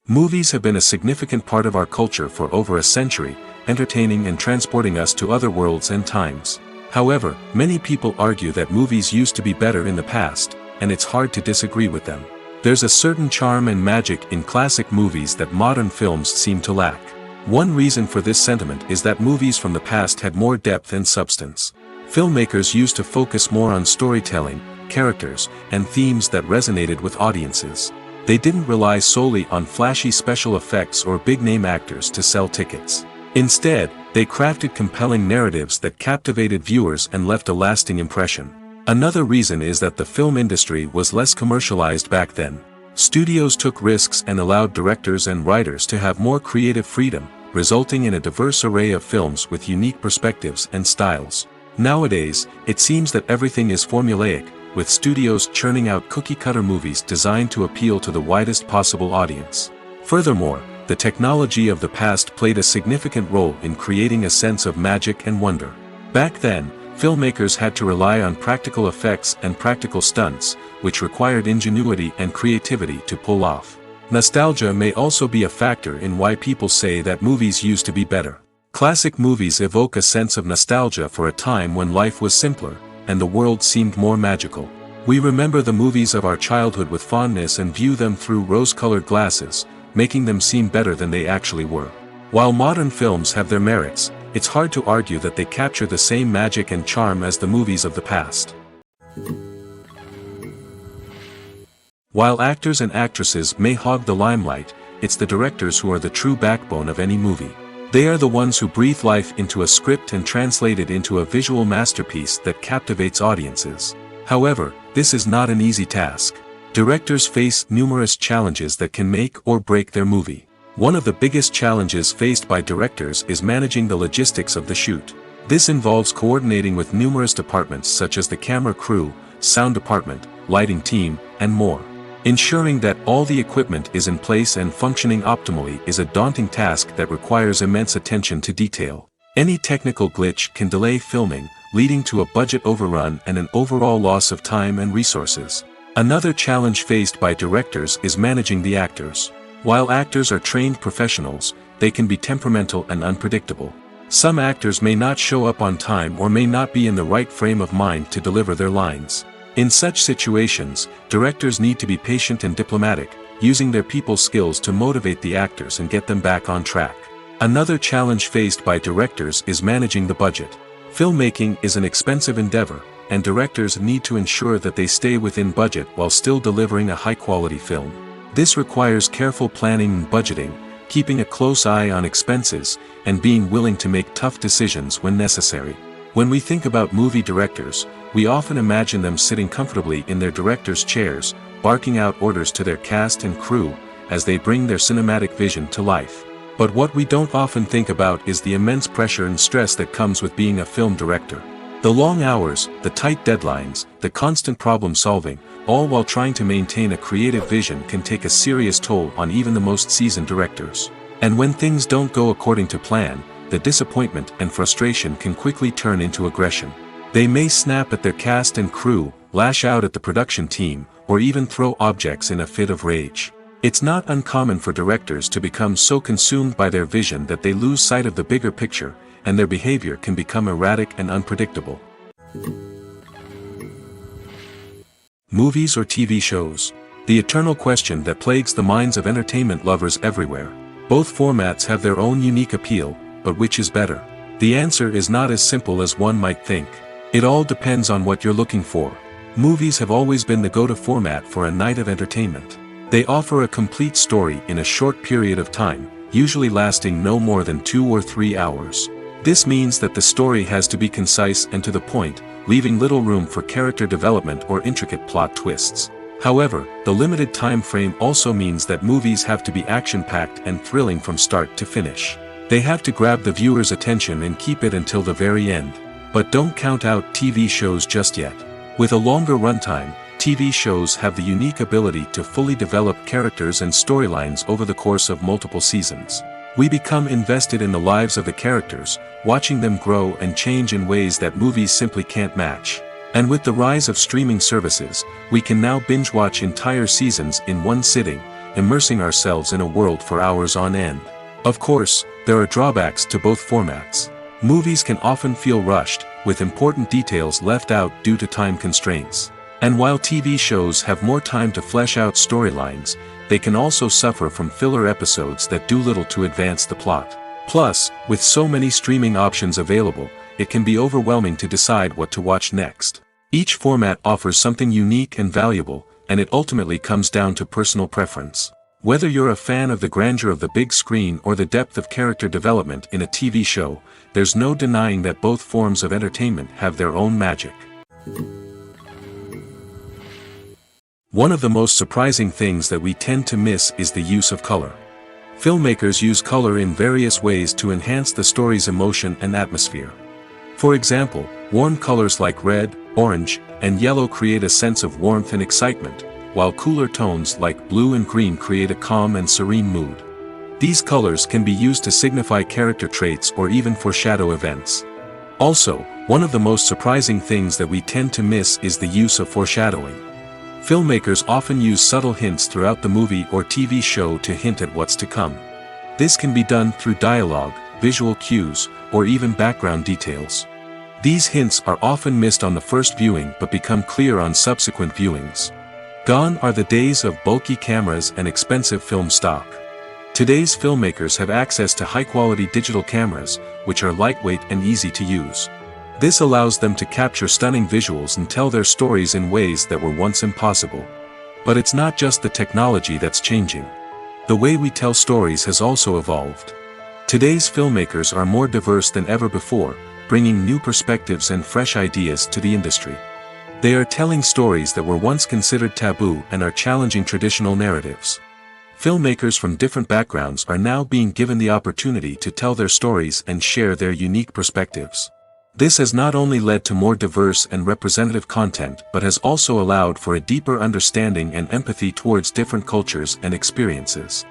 B: Movies have been a significant part of our culture for over a century, entertaining and transporting us to other worlds and times. However, many people argue that movies used to be better in the past, and it's hard to disagree with them. There's a certain charm and magic in classic movies that modern films seem to lack. One reason for this sentiment is that movies from the past had more depth and substance. Filmmakers used to focus more on storytelling, characters, and themes that resonated with audiences. They didn't rely solely on flashy special effects or big-name actors to sell tickets. Instead, they crafted compelling narratives that captivated viewers and left a lasting impression. Another reason is that the film industry was less commercialized back then. Studios took risks and allowed directors and writers to have more creative freedom, resulting in a diverse array of films with unique perspectives and styles. Nowadays, it seems that everything is formulaic, with studios churning out cookie-cutter movies designed to appeal to the widest possible audience. Furthermore, the technology of the past played a significant role in creating a sense of magic and wonder. Back then, filmmakers had to rely on practical effects and practical stunts, which required ingenuity and creativity to pull off. Nostalgia may also be a factor in why people say that movies used to be better. Classic movies evoke a sense of nostalgia for a time when life was simpler, and the world seemed more magical. We remember the movies of our childhood with fondness and view them through rose-colored glasses, making them seem better than they actually were. While modern films have their merits, it's hard to argue that they capture the same magic and charm as the movies of the past. While actors and actresses may hog the limelight, it's the directors who are the true backbone of any movie. They are the ones who breathe life into a script and translate it into a visual masterpiece that captivates audiences. However, this is not an easy task. Directors face numerous challenges that can make or break their movie. One of the biggest challenges faced by directors is managing the logistics of the shoot. This involves coordinating with numerous departments such as the camera crew, sound department, lighting team, and more. Ensuring that all the equipment is in place and functioning optimally is a daunting task that requires immense attention to detail. Any technical glitch can delay filming, leading to a budget overrun and an overall loss of time and resources. Another challenge faced by directors is managing the actors. While actors are trained professionals, they can be temperamental and unpredictable. Some actors may not show up on time or may not be in the right frame of mind to deliver their lines. In such situations, directors need to be patient and diplomatic, using their people skills to motivate the actors and get them back on track. Another challenge faced by directors is managing the budget. Filmmaking is an expensive endeavor, and directors need to ensure that they stay within budget while still delivering a high-quality film. This requires careful planning and budgeting, keeping a close eye on expenses, and being willing to make tough decisions when necessary. When we think about movie directors, we often imagine them sitting comfortably in their director's chairs, barking out orders to their cast and crew, as they bring their cinematic vision to life. But what we don't often think about is the immense pressure and stress that comes with being a film director. The long hours, the tight deadlines, the constant problem solving, all while trying to maintain a creative vision can take a serious toll on even the most seasoned directors. And when things don't go according to plan, the disappointment and frustration can quickly turn into aggression. They may snap at their cast and crew, lash out at the production team, or even throw objects in a fit of rage. It's not uncommon for directors to become so consumed by their vision that they lose sight of the bigger picture, and their behavior can become erratic and unpredictable. Movies or TV shows? The eternal question that plagues the minds of entertainment lovers everywhere. Both formats have their own unique appeal, but which is better? The answer is not as simple as one might think. It all depends on what you're looking for. Movies have always been the go-to format for a night of entertainment. They offer a complete story in a short period of time, usually lasting no more than 2 or 3 hours. This means that the story has to be concise and to the point, leaving little room for character development or intricate plot twists. However, the limited time frame also means that movies have to be action-packed and thrilling from start to finish. They have to grab the viewer's attention and keep it until the very end. But don't count out TV shows just yet. With a longer runtime, TV shows have the unique ability to fully develop characters and storylines over the course of multiple seasons. We become invested in the lives of the characters, watching them grow and change in ways that movies simply can't match. And with the rise of streaming services, we can now binge-watch entire seasons in one sitting, immersing ourselves in a world for hours on end. Of course, there are drawbacks to both formats. Movies can often feel rushed, with important details left out due to time constraints. And while TV shows have more time to flesh out storylines, they can also suffer from filler episodes that do little to advance the plot. Plus, with so many streaming options available, it can be overwhelming to decide what to watch next. Each format offers something unique and valuable, and it ultimately comes down to personal preference. Whether you're a fan of the grandeur of the big screen or the depth of character development in a TV show, there's no denying that both forms of entertainment have their own magic. One of the most surprising things that we tend to miss is the use of color. Filmmakers use color in various ways to enhance the story's emotion and atmosphere. For example, warm colors like red, orange, and yellow create a sense of warmth and excitement, while cooler tones like blue and green create a calm and serene mood. These colors can be used to signify character traits or even foreshadow events. Also, one of the most surprising things that we tend to miss is the use of foreshadowing. Filmmakers often use subtle hints throughout the movie or TV show to hint at what's to come. This can be done through dialogue, visual cues, or even background details. These hints are often missed on the first viewing but become clear on subsequent viewings. Gone are the days of bulky cameras and expensive film stock. Today's filmmakers have access to high-quality digital cameras, which are lightweight and easy to use. This allows them to capture stunning visuals and tell their stories in ways that were once impossible. But it's not just the technology that's changing. The way we tell stories has also evolved. Today's filmmakers are more diverse than ever before, bringing new perspectives and fresh ideas to the industry. They are telling stories that were once considered taboo and are challenging traditional narratives. Filmmakers from different backgrounds are now being given the opportunity to tell their stories and share their unique perspectives. This has not only led to more diverse and representative content but has also allowed for a deeper understanding and empathy towards different cultures and experiences.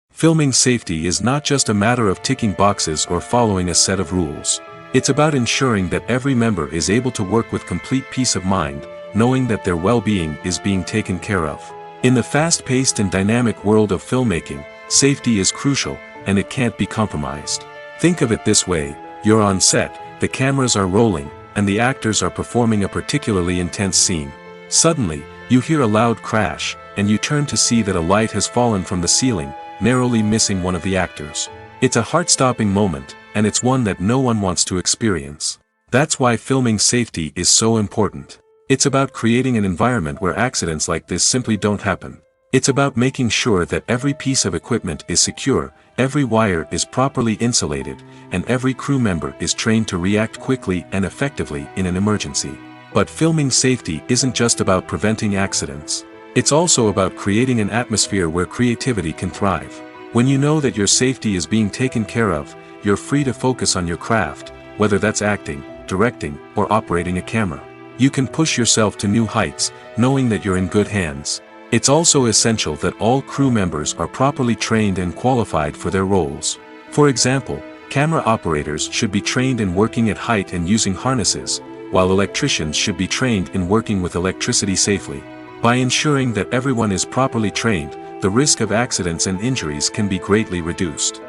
B: Filming safety is not just a matter of ticking boxes or following a set of rules. It's about ensuring that every member is able to work with complete peace of mind, knowing that their well-being is being taken care of. In the fast-paced and dynamic world of filmmaking, safety is crucial, and it can't be compromised. Think of it this way: you're on set, the cameras are rolling, and the actors are performing a particularly intense scene. Suddenly, you hear a loud crash, and you turn to see that a light has fallen from the ceiling, narrowly missing one of the actors. It's a heart-stopping moment, and it's one that no one wants to experience. That's why filming safety is so important. It's about creating an environment where accidents like this simply don't happen. It's about making sure that every piece of equipment is secure, every wire is properly insulated, and every crew member is trained to react quickly and effectively in an emergency. But filming safety isn't just about preventing accidents. It's also about creating an atmosphere where creativity can thrive. When you know that your safety is being taken care of, you're free to focus on your craft, whether that's acting, directing, or operating a camera. You can push yourself to new heights, knowing that you're in good hands. It's also essential that all crew members are properly trained and qualified for their roles. For example, camera operators should be trained in working at height and using harnesses, while electricians should be trained in working with electricity safely. By ensuring that everyone is properly trained, the risk of accidents and injuries can be greatly reduced.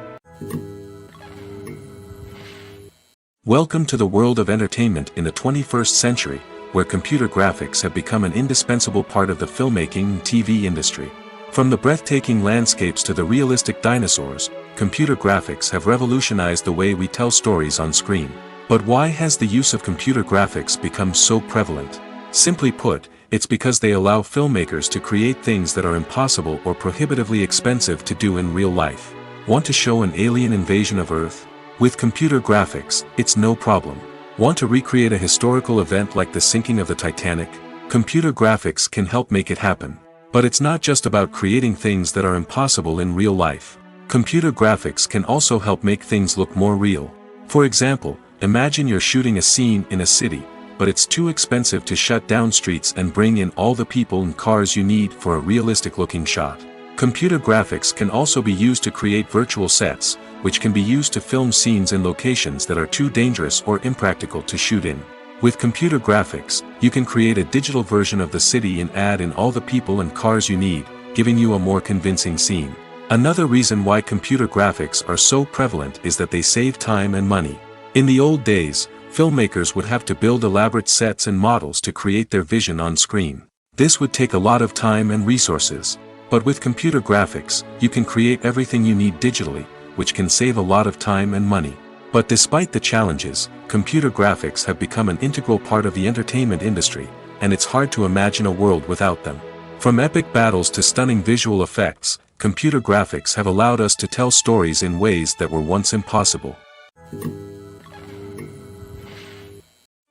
B: Welcome to the world of entertainment in the 21st century, where computer graphics have become an indispensable part of the filmmaking and TV industry. From the breathtaking landscapes to the realistic dinosaurs, computer graphics have revolutionized the way we tell stories on screen. But why has the use of computer graphics become so prevalent? Simply put, it's because they allow filmmakers to create things that are impossible or prohibitively expensive to do in real life. Want to show an alien invasion of Earth? With computer graphics, it's no problem. Want to recreate a historical event like the sinking of the Titanic? Computer graphics can help make it happen. But it's not just about creating things that are impossible in real life. Computer graphics can also help make things look more real. For example, imagine you're shooting a scene in a city, but it's too expensive to shut down streets and bring in all the people and cars you need for a realistic-looking shot. Computer graphics can also be used to create virtual sets, which can be used to film scenes in locations that are too dangerous or impractical to shoot in. With computer graphics, you can create a digital version of the city and add in all the people and cars you need, giving you a more convincing scene. Another reason why computer graphics are so prevalent is that they save time and money. In the old days, filmmakers would have to build elaborate sets and models to create their vision on screen. This would take a lot of time and resources. But with computer graphics, you can create everything you need digitally, which can save a lot of time and money. But despite the challenges, computer graphics have become an integral part of the entertainment industry, and it's hard to imagine a world without them. From epic battles to stunning visual effects, computer graphics have allowed us to tell stories in ways that were once impossible.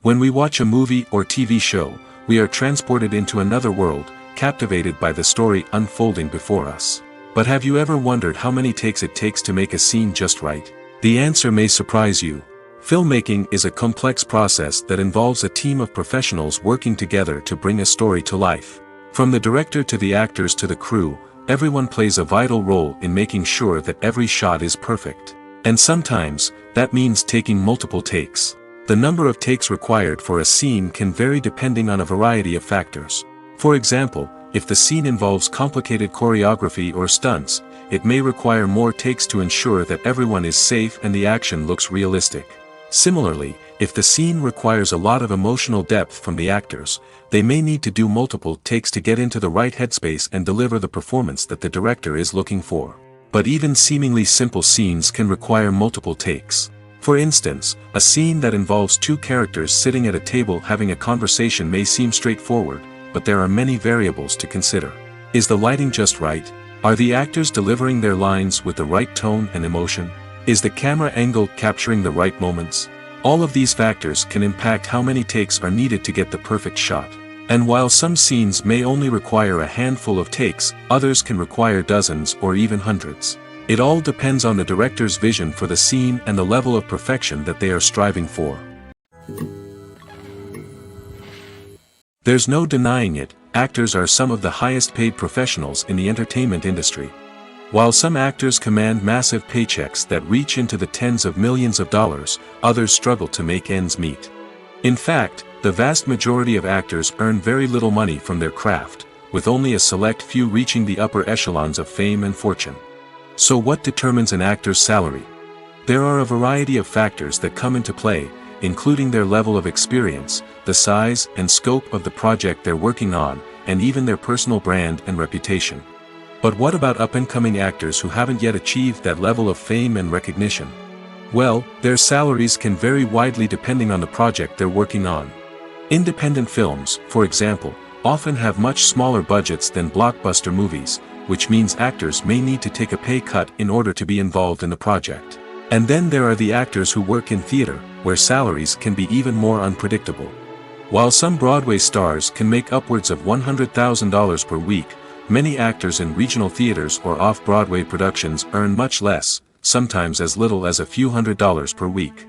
B: When we watch a movie or TV show, we are transported into another world, captivated by the story unfolding before us. But have you ever wondered how many takes it takes to make a scene just right? The answer may surprise you. Filmmaking is a complex process that involves a team of professionals working together to bring a story to life. From the director to the actors to the crew, everyone plays a vital role in making sure that every shot is perfect. And sometimes, that means taking multiple takes. The number of takes required for a scene can vary depending on a variety of factors. For example, if the scene involves complicated choreography or stunts, it may require more takes to ensure that everyone is safe and the action looks realistic. Similarly, if the scene requires a lot of emotional depth from the actors, they may need to do multiple takes to get into the right headspace and deliver the performance that the director is looking for. But even seemingly simple scenes can require multiple takes. For instance, a scene that involves two characters sitting at a table having a conversation may seem straightforward, but there are many variables to consider. Is the lighting just right? Are the actors delivering their lines with the right tone and emotion? Is the camera angle capturing the right moments? All of these factors can impact how many takes are needed to get the perfect shot. And while some scenes may only require a handful of takes, others can require dozens or even hundreds. It all depends on the director's vision for the scene and the level of perfection that they are striving for. There's no denying it, actors are some of the highest paid professionals in the entertainment industry. While some actors command massive paychecks that reach into the tens of millions of dollars, others struggle to make ends meet. In fact, the vast majority of actors earn very little money from their craft, with only a select few reaching the upper echelons of fame and fortune. So what determines an actor's salary? There are a variety of factors that come into play, including their level of experience, the size and scope of the project they're working on, and even their personal brand and reputation. But what about up-and-coming actors who haven't yet achieved that level of fame and recognition? Well, their salaries can vary widely depending on the project they're working on. Independent films, for example, often have much smaller budgets than blockbuster movies, which means actors may need to take a pay cut in order to be involved in the project. And then there are the actors who work in theater, where salaries can be even more unpredictable. While some Broadway stars can make upwards of $100,000 per week, many actors in regional theaters or off-Broadway productions earn much less, sometimes as little as a few $100s per week.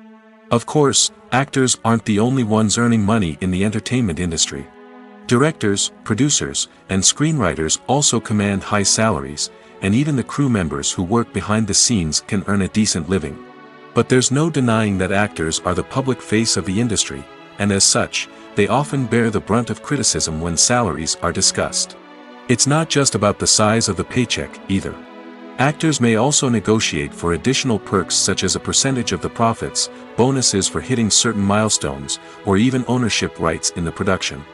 B: Of course, actors aren't the only ones earning money in the entertainment industry. Directors, producers, and screenwriters also command high salaries, and even the crew members who work behind the scenes can earn a decent living. But there's no denying that actors are the public face of the industry, and as such, they often bear the brunt of criticism when salaries are discussed. It's not just about the size of the paycheck, either. Actors may also negotiate for additional perks such as a percentage of the profits, bonuses for hitting certain milestones, or even ownership rights in the production.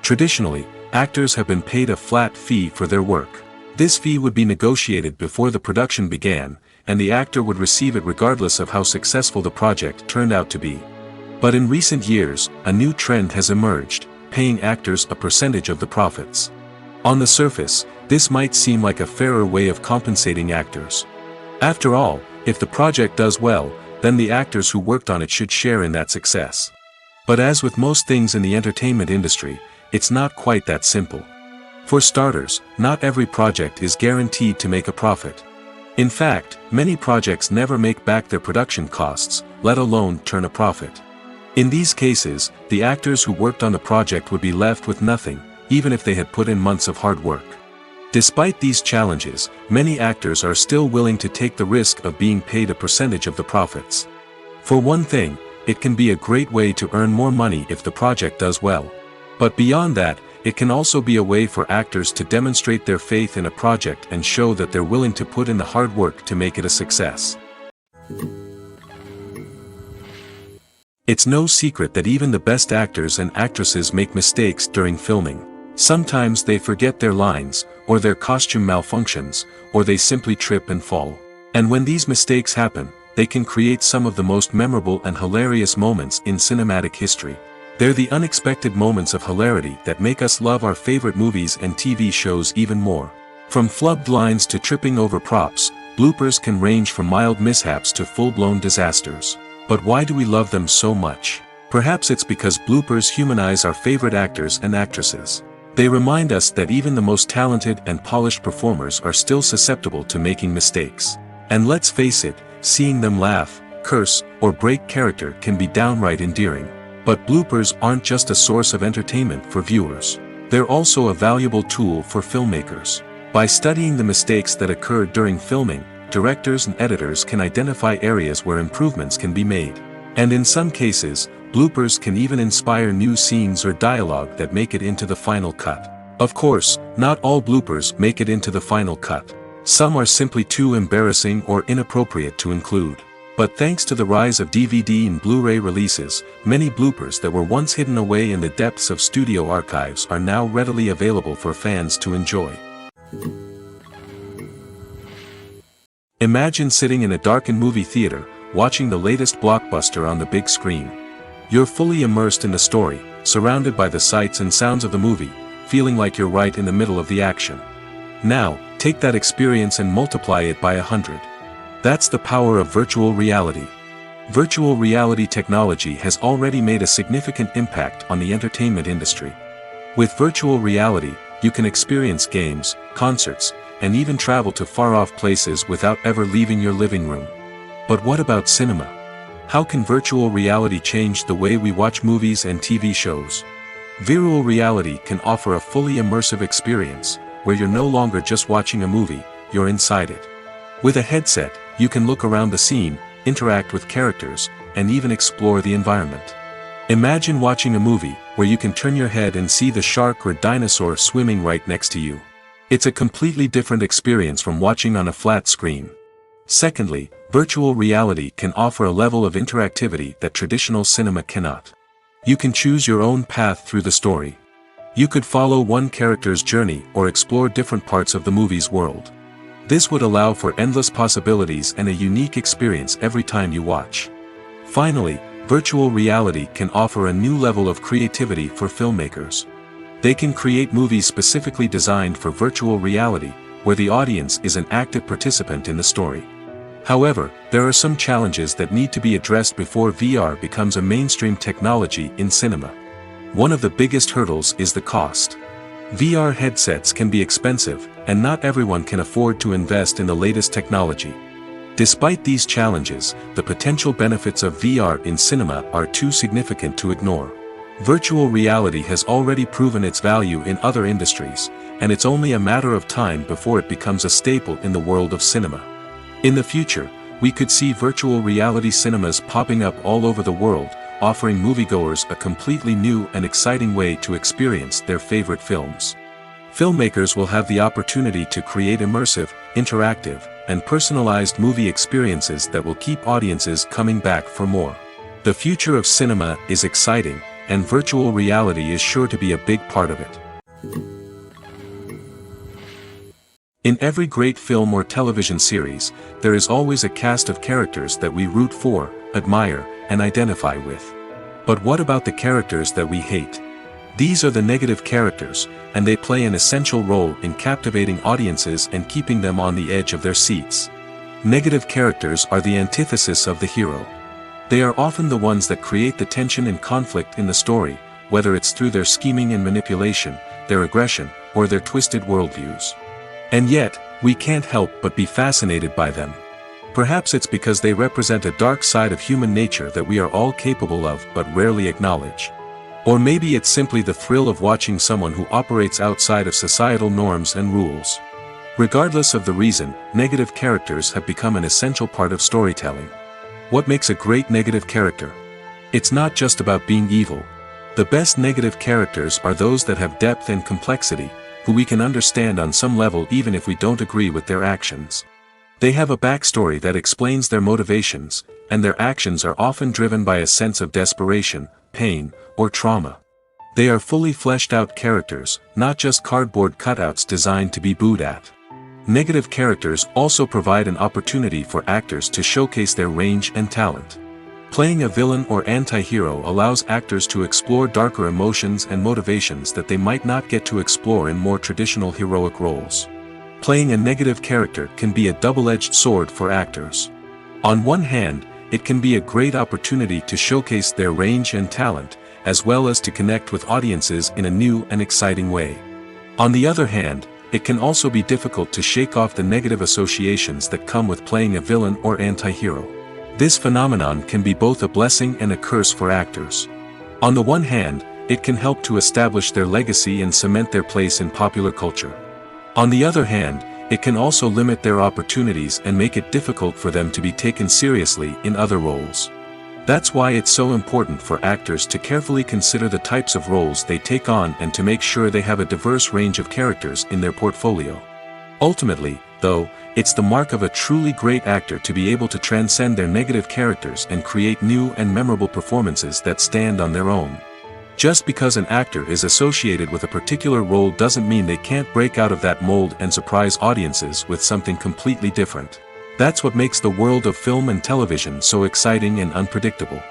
B: Traditionally, actors have been paid a flat fee for their work. This fee would be negotiated before the production began, and the actor would receive it regardless of how successful the project turned out to be. But in recent years, a new trend has emerged, paying actors a percentage of the profits. On the surface, this might seem like a fairer way of compensating actors. After all, if the project does well, then the actors who worked on it should share in that success. But as with most things in the entertainment industry, it's not quite that simple. For starters, not every project is guaranteed to make a profit. In fact, many projects never make back their production costs, let alone turn a profit. In these cases, the actors who worked on the project would be left with nothing, even if they had put in months of hard work. Despite these challenges, many actors are still willing to take the risk of being paid a percentage of the profits. For one thing, it can be a great way to earn more money if the project does well. But beyond that, it can also be a way for actors to demonstrate their faith in a project and show that they're willing to put in the hard work to make it a success. It's no secret that even the best actors and actresses make mistakes during filming. Sometimes they forget their lines, or their costume malfunctions, or they simply trip and fall. And when these mistakes happen, they can create some of the most memorable and hilarious moments in cinematic history. They're the unexpected moments of hilarity that make us love our favorite movies and TV shows even more. From flubbed lines to tripping over props, bloopers can range from mild mishaps to full-blown disasters. But why do we love them so much? Perhaps it's because bloopers humanize our favorite actors and actresses. They remind us that even the most talented and polished performers are still susceptible to making mistakes. And let's face it, seeing them laugh, curse, or break character can be downright endearing. But bloopers aren't just a source of entertainment for viewers. They're also a valuable tool for filmmakers. By studying the mistakes that occurred during filming, directors and editors can identify areas where improvements can be made. And in some cases, bloopers can even inspire new scenes or dialogue that make it into the final cut. Of course, not all bloopers make it into the final cut. Some are simply too embarrassing or inappropriate to include. But thanks to the rise of DVD and Blu-ray releases, many bloopers that were once hidden away in the depths of studio archives are now readily available for fans to enjoy. Imagine sitting in a darkened movie theater, watching the latest blockbuster on the big screen. You're fully immersed in the story, surrounded by the sights and sounds of the movie, feeling like you're right in the middle of the action. Now, take that experience and multiply it by 100. That's the power of virtual reality. Virtual reality technology has already made a significant impact on the entertainment industry. With virtual reality, you can experience games, concerts, and even travel to far-off places without ever leaving your living room. But what about cinema? How can virtual reality change the way we watch movies and TV shows? Virtual reality can offer a fully immersive experience, where you're no longer just watching a movie, you're inside it. With a headset, you can look around the scene, interact with characters, and even explore the environment. Imagine watching a movie, where you can turn your head and see the shark or dinosaur swimming right next to you. It's a completely different experience from watching on a flat screen. Secondly, virtual reality can offer a level of interactivity that traditional cinema cannot. You can choose your own path through the story. You could follow one character's journey or explore different parts of the movie's world. This would allow for endless possibilities and a unique experience every time you watch. Finally, virtual reality can offer a new level of creativity for filmmakers. They can create movies specifically designed for virtual reality, where the audience is an active participant in the story. However, there are some challenges that need to be addressed before VR becomes a mainstream technology in cinema. One of the biggest hurdles is the cost. VR headsets can be expensive, and not everyone can afford to invest in the latest technology. Despite these challenges, the potential benefits of VR in cinema are too significant to ignore. Virtual reality has already proven its value in other industries, and it's only a matter of time before it becomes a staple in the world of cinema. In the future, we could see virtual reality cinemas popping up all over the world, offering moviegoers a completely new and exciting way to experience their favorite films. Filmmakers will have the opportunity to create immersive, interactive, and personalized movie experiences that will keep audiences coming back for more. The future of cinema is exciting, and virtual reality is sure to be a big part of it. In every great film or television series, there is always a cast of characters that we root for, admire, and identify with. But what about the characters that we hate? These are the negative characters, and they play an essential role in captivating audiences and keeping them on the edge of their seats. Negative characters are the antithesis of the hero. They are often the ones that create the tension and conflict in the story, whether it's through their scheming and manipulation, their aggression, or their twisted worldviews. And yet, we can't help but be fascinated by them. Perhaps it's because they represent a dark side of human nature that we are all capable of but rarely acknowledge. Or maybe it's simply the thrill of watching someone who operates outside of societal norms and rules. Regardless of the reason, negative characters have become an essential part of storytelling. What makes a great negative character? It's not just about being evil. The best negative characters are those that have depth and complexity, who we can understand on some level even if we don't agree with their actions. They have a backstory that explains their motivations, and their actions are often driven by a sense of desperation, pain, or trauma. They are fully fleshed out characters, not just cardboard cutouts designed to be booed at. Negative characters also provide an opportunity for actors to showcase their range and talent. Playing a villain or anti-hero allows actors to explore darker emotions and motivations that they might not get to explore in more traditional heroic roles. Playing a negative character can be a double-edged sword for actors. On one hand, it can be a great opportunity to showcase their range and talent, as well as to connect with audiences in a new and exciting way. On the other hand, it can also be difficult to shake off the negative associations that come with playing a villain or anti-hero. This phenomenon can be both a blessing and a curse for actors. On the one hand, it can help to establish their legacy and cement their place in popular culture. On the other hand, it can also limit their opportunities and make it difficult for them to be taken seriously in other roles. That's why it's so important for actors to carefully consider the types of roles they take on and to make sure they have a diverse range of characters in their portfolio. Ultimately, though, it's the mark of a truly great actor to be able to transcend their negative characters and create new and memorable performances that stand on their own. Just because an actor is associated with a particular role doesn't mean they can't break out of that mold and surprise audiences with something completely different. That's what makes the world of film and television so exciting and unpredictable.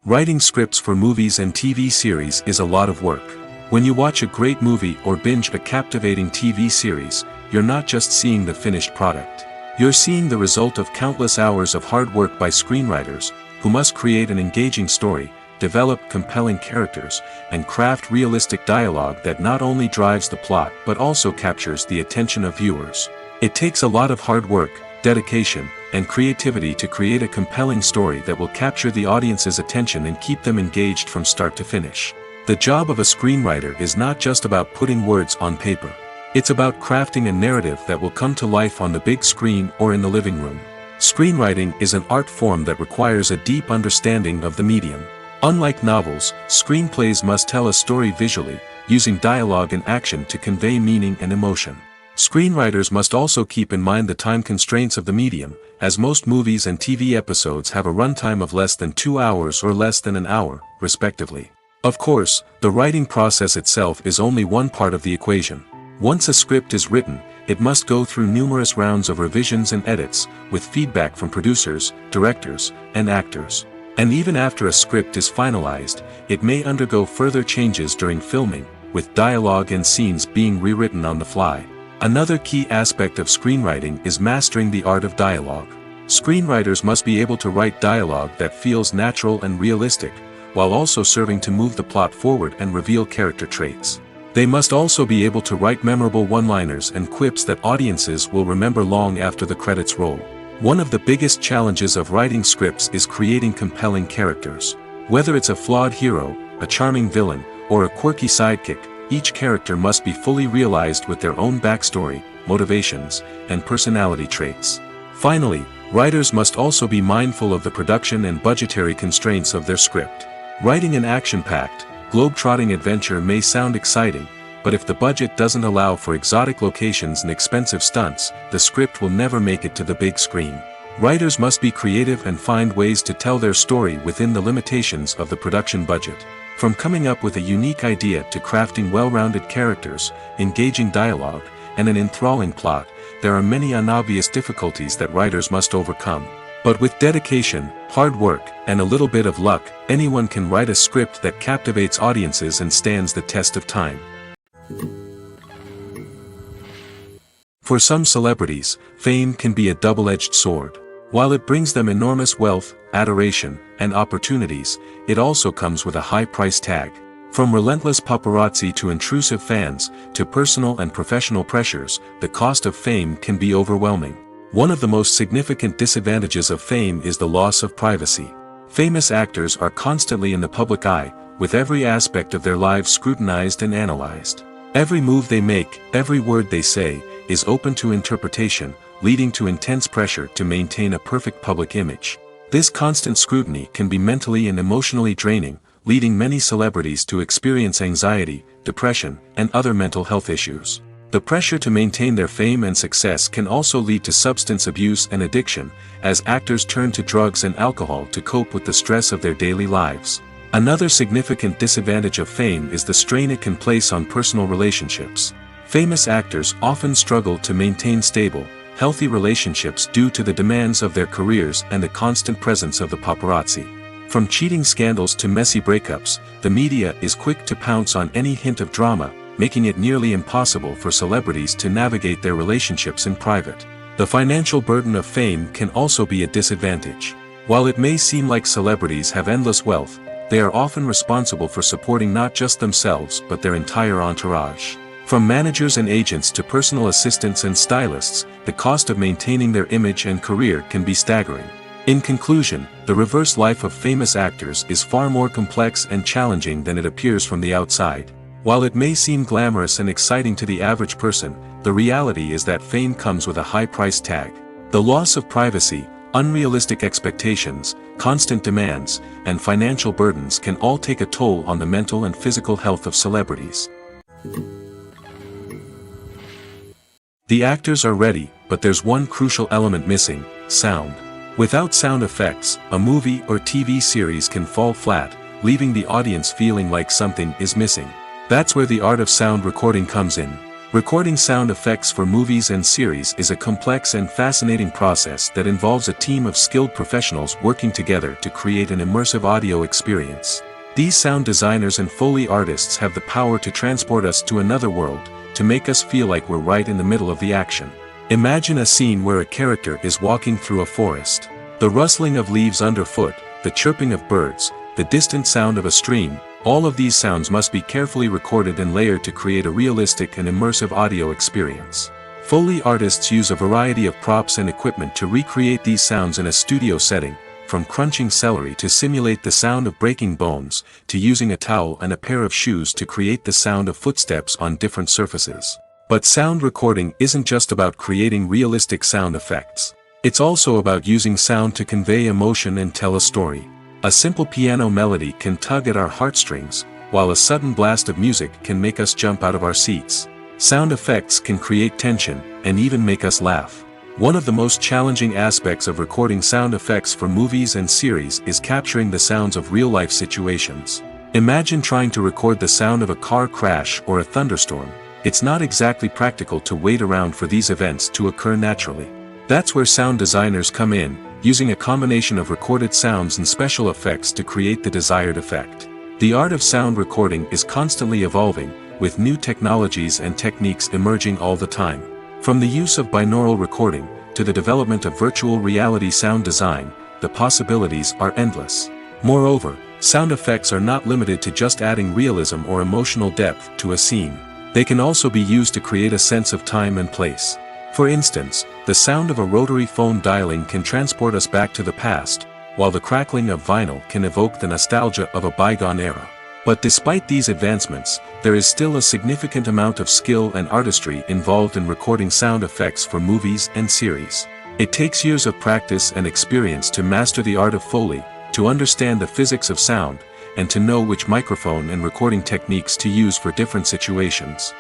B: Writing scripts for movies and TV series is a lot of work. When you watch a great movie or binge a captivating TV series, you're not just seeing the finished product. You're seeing the result of countless hours of hard work by screenwriters, who must create an engaging story, develop compelling characters, and craft realistic dialogue that not only drives the plot but also captures the attention of viewers. It takes a lot of hard work, dedication, and creativity to create a compelling story that will capture the audience's attention and keep them engaged from start to finish. The job of a screenwriter is not just about putting words on paper. It's about crafting a narrative that will come to life on the big screen or in the living room. Screenwriting is an art form that requires a deep understanding of the medium. Unlike novels, screenplays must tell a story visually, using dialogue and action to convey meaning and emotion. Screenwriters must also keep in mind the time constraints of the medium, as most movies and TV episodes have a runtime of less than 2 hours or less than an hour, respectively. Of course, the writing process itself is only one part of the equation. Once a script is written, it must go through numerous rounds of revisions and edits, with feedback from producers, directors, and actors. And even after a script is finalized, it may undergo further changes during filming, with dialogue and scenes being rewritten on the fly. Another key aspect of screenwriting is mastering the art of dialogue. Screenwriters must be able to write dialogue that feels natural and realistic, while also serving to move the plot forward and reveal character traits. They must also be able to write memorable one-liners and quips that audiences will remember long after the credits roll. One of the biggest challenges of writing scripts is creating compelling characters. Whether it's a flawed hero, a charming villain, or a quirky sidekick, each character must be fully realized with their own backstory, motivations, and personality traits. Finally, writers must also be mindful of the production and budgetary constraints of their script. Writing an action-packed, globe-trotting adventure may sound exciting, but if the budget doesn't allow for exotic locations and expensive stunts, the script will never make it to the big screen. Writers must be creative and find ways to tell their story within the limitations of the production budget. From coming up with a unique idea to crafting well-rounded characters, engaging dialogue, and an enthralling plot, there are many unobvious difficulties that writers must overcome. But with dedication, hard work, and a little bit of luck, anyone can write a script that captivates audiences and stands the test of time. For some celebrities, fame can be a double-edged sword. While it brings them enormous wealth, adoration, and opportunities, it also comes with a high price tag. From relentless paparazzi to intrusive fans, to personal and professional pressures, the cost of fame can be overwhelming. One of the most significant disadvantages of fame is the loss of privacy. Famous actors are constantly in the public eye, with every aspect of their lives scrutinized and analyzed. Every move they make, every word they say, is open to interpretation, leading to intense pressure to maintain a perfect public image. This constant scrutiny can be mentally and emotionally draining, leading many celebrities to experience anxiety, depression, and other mental health issues. The pressure to maintain their fame and success can also lead to substance abuse and addiction, as actors turn to drugs and alcohol to cope with the stress of their daily lives. Another significant disadvantage of fame is the strain it can place on personal relationships. Famous actors often struggle to maintain stable, healthy relationships due to the demands of their careers and the constant presence of the paparazzi. From cheating scandals to messy breakups, the media is quick to pounce on any hint of drama, making it nearly impossible for celebrities to navigate their relationships in private. The financial burden of fame can also be a disadvantage. While it may seem like celebrities have endless wealth, they are often responsible for supporting not just themselves but their entire entourage. From managers and agents to personal assistants and stylists, the cost of maintaining their image and career can be staggering. In conclusion, the reverse life of famous actors is far more complex and challenging than it appears from the outside. While it may seem glamorous and exciting to the average person, the reality is that fame comes with a high price tag. The loss of privacy, unrealistic expectations, constant demands, and financial burdens can all take a toll on the mental and physical health of celebrities. The actors are ready, but there's one crucial element missing: sound. Without sound effects, a movie or TV series can fall flat, leaving the audience feeling like something is missing. That's where the art of sound recording comes in. Recording sound effects for movies and series is a complex and fascinating process that involves a team of skilled professionals working together to create an immersive audio experience. These sound designers and Foley artists have the power to transport us to another world, to make us feel like we're right in the middle of the action. Imagine a scene where a character is walking through a forest. The rustling of leaves underfoot, the chirping of birds, the distant sound of a stream, all of these sounds must be carefully recorded and layered to create a realistic and immersive audio experience. Foley artists use a variety of props and equipment to recreate these sounds in a studio setting, from crunching celery to simulate the sound of breaking bones, to using a towel and a pair of shoes to create the sound of footsteps on different surfaces. But sound recording isn't just about creating realistic sound effects. It's also about using sound to convey emotion and tell a story. A simple piano melody can tug at our heartstrings, while a sudden blast of music can make us jump out of our seats. Sound effects can create tension, and even make us laugh. One of the most challenging aspects of recording sound effects for movies and series is capturing the sounds of real-life situations. Imagine trying to record the sound of a car crash or a thunderstorm. It's not exactly practical to wait around for these events to occur naturally. That's where sound designers come in, using a combination of recorded sounds and special effects to create the desired effect. The art of sound recording is constantly evolving, with new technologies and techniques emerging all the time. From the use of binaural recording, to the development of virtual reality sound design, the possibilities are endless. Moreover, sound effects are not limited to just adding realism or emotional depth to a scene. They can also be used to create a sense of time and place. For instance, the sound of a rotary phone dialing can transport us back to the past, while the crackling of vinyl can evoke the nostalgia of a bygone era. But despite these advancements, there is still a significant amount of skill and artistry involved in recording sound effects for movies and series. It takes years of practice and experience to master the art of Foley, to understand the physics of sound, and to know which microphone and recording techniques to use for different situations.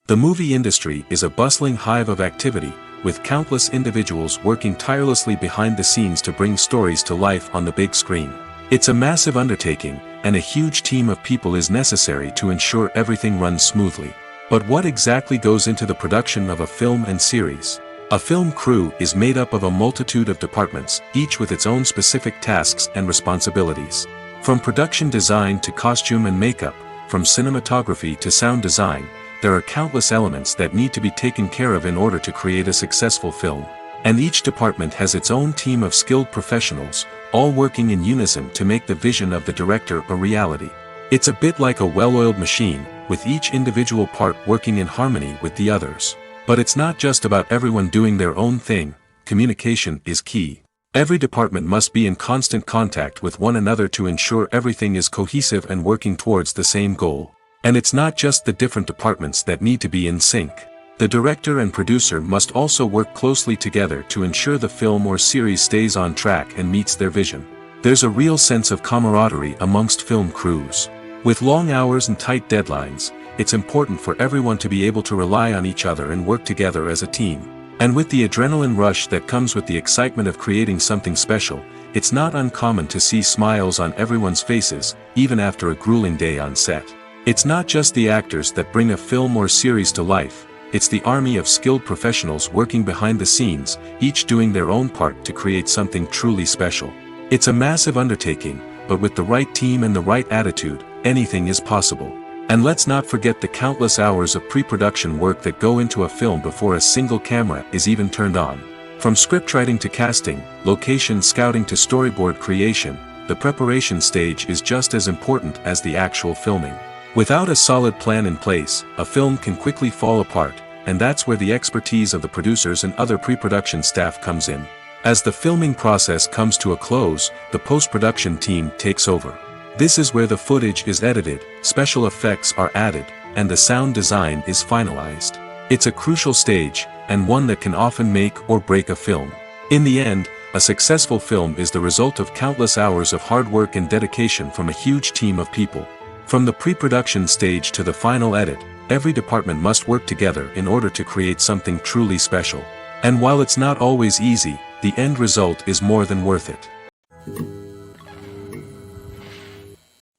B: The movie industry is a bustling hive of activity, with countless individuals working tirelessly behind the scenes to bring stories to life on the big screen. It's a massive undertaking, and a huge team of people is necessary to ensure everything runs smoothly. But what exactly goes into the production of a film and series? A film crew is made up of a multitude of departments, each with its own specific tasks and responsibilities. From production design to costume and makeup, from cinematography to sound design, there are countless elements that need to be taken care of in order to create a successful film. And each department has its own team of skilled professionals, all working in unison to make the vision of the director a reality. It's a bit like a well-oiled machine, with each individual part working in harmony with the others. But it's not just about everyone doing their own thing. Communication is key. Every department must be in constant contact with one another to ensure everything is cohesive and working towards the same goal. And it's not just the different departments that need to be in sync. The director and producer must also work closely together to ensure the film or series stays on track and meets their vision. There's a real sense of camaraderie amongst film crews. With long hours and tight deadlines, it's important for everyone to be able to rely on each other and work together as a team. And with the adrenaline rush that comes with the excitement of creating something special, it's not uncommon to see smiles on everyone's faces, even after a grueling day on set. It's not just the actors that bring a film or series to life, it's the army of skilled professionals working behind the scenes, each doing their own part to create something truly special. It's a massive undertaking, but with the right team and the right attitude, anything is possible. And let's not forget the countless hours of pre-production work that go into a film before a single camera is even turned on. From scriptwriting to casting, location scouting to storyboard creation, the preparation stage is just as important as the actual filming. Without a solid plan in place, a film can quickly fall apart, and that's where the expertise of the producers and other pre-production staff comes in. As the filming process comes to a close, the post-production team takes over. This is where the footage is edited, special effects are added, and the sound design is finalized. It's a crucial stage, and one that can often make or break a film. In the end, a successful film is the result of countless hours of hard work and dedication from a huge team of people. From the pre-production stage to the final edit, every department must work together in order to create something truly special. And while it's not always easy, the end result is more than worth it.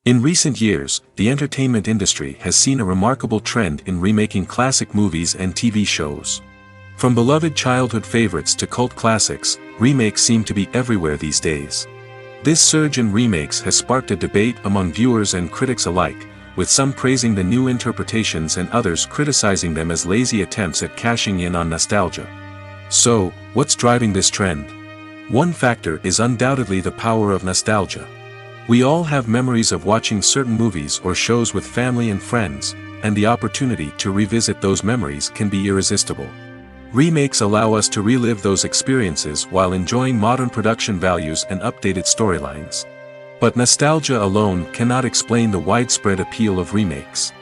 B: In recent years, the entertainment industry has seen a remarkable trend in remaking classic movies and TV shows. From beloved childhood favorites to cult classics, remakes seem to be everywhere these days. This surge in remakes has sparked a debate among viewers and critics alike, with some praising the new interpretations and others criticizing them as lazy attempts at cashing in on nostalgia. So, what's driving this trend? One factor is undoubtedly the power of nostalgia. We all have memories of watching certain movies or shows with family and friends, and the opportunity to revisit those memories can be irresistible. Remakes allow us to relive those experiences while enjoying modern production values and updated storylines. But nostalgia alone cannot explain the widespread appeal of remakes.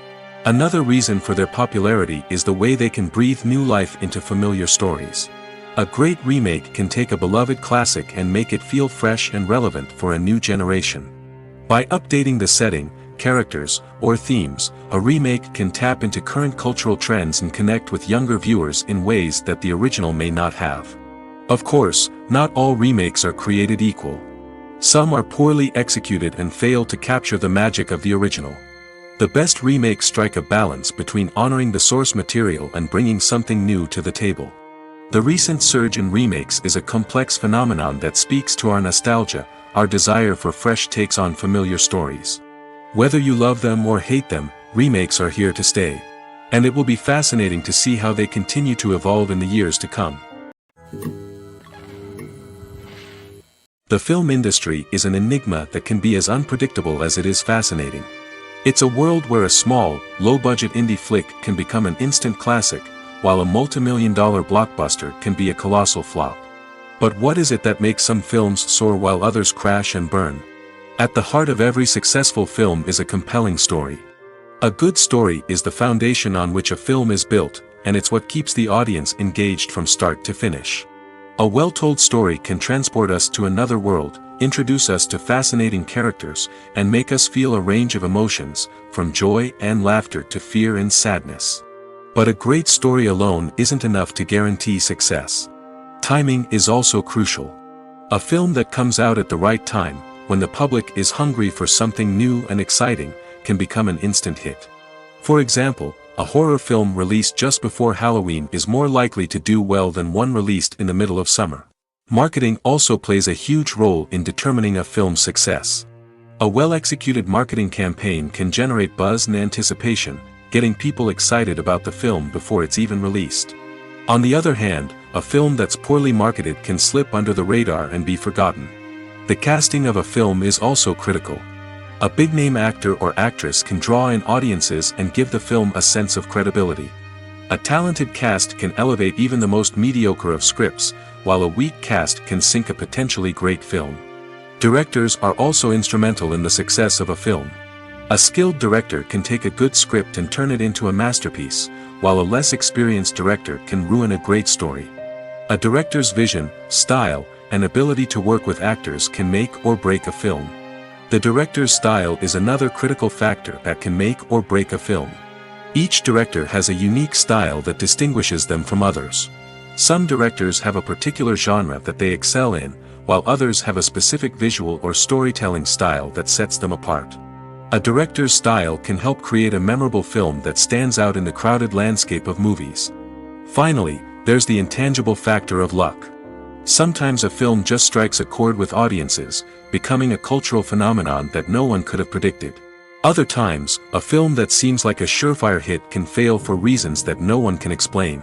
B: Another reason for their popularity is the way they can breathe new life into familiar stories. A great remake can take a beloved classic and make it feel fresh and relevant for a new generation. By updating the setting, characters, or themes, a remake can tap into current cultural trends and connect with younger viewers in ways that the original may not have. Of course, not all remakes are created equal. Some are poorly executed and fail to capture the magic of the original. The best remakes strike a balance between honoring the source material and bringing something new to the table. The recent surge in remakes is a complex phenomenon that speaks to our nostalgia, our desire for fresh takes on familiar stories. Whether you love them or hate them, remakes are here to stay. And it will be fascinating to see how they continue to evolve in the years to come. The film industry is an enigma that can be as unpredictable as it is fascinating. It's a world where a small, low-budget indie flick can become an instant classic, while a multi-million-dollar blockbuster can be a colossal flop. But what is it that makes some films soar while others crash and burn? At the heart of every successful film is a compelling story. A good story is the foundation on which a film is built, and it's what keeps the audience engaged from start to finish. A well-told story can transport us to another world, introduce us to fascinating characters, and make us feel a range of emotions, from joy and laughter to fear and sadness. But a great story alone isn't enough to guarantee success. Timing is also crucial. A film that comes out at the right time, when the public is hungry for something new and exciting, can become an instant hit. For example, a horror film released just before Halloween is more likely to do well than one released in the middle of summer. Marketing also plays a huge role in determining a film's success. A well-executed marketing campaign can generate buzz and anticipation, getting people excited about the film before it's even released. On the other hand, a film that's poorly marketed can slip under the radar and be forgotten. The casting of a film is also critical. A big-name actor or actress can draw in audiences and give the film a sense of credibility. A talented cast can elevate even the most mediocre of scripts, while a weak cast can sink a potentially great film. Directors are also instrumental in the success of a film. A skilled director can take a good script and turn it into a masterpiece, while a less experienced director can ruin a great story. A director's vision, style, and ability to work with actors can make or break a film. The director's style is another critical factor that can make or break a film. Each director has a unique style that distinguishes them from others. Some directors have a particular genre that they excel in, while others have a specific visual or storytelling style that sets them apart. A director's style can help create a memorable film that stands out in the crowded landscape of movies. Finally, there's the intangible factor of luck. Sometimes a film just strikes a chord with audiences, becoming a cultural phenomenon that no one could have predicted. Other times, a film that seems like a surefire hit can fail for reasons that no one can explain.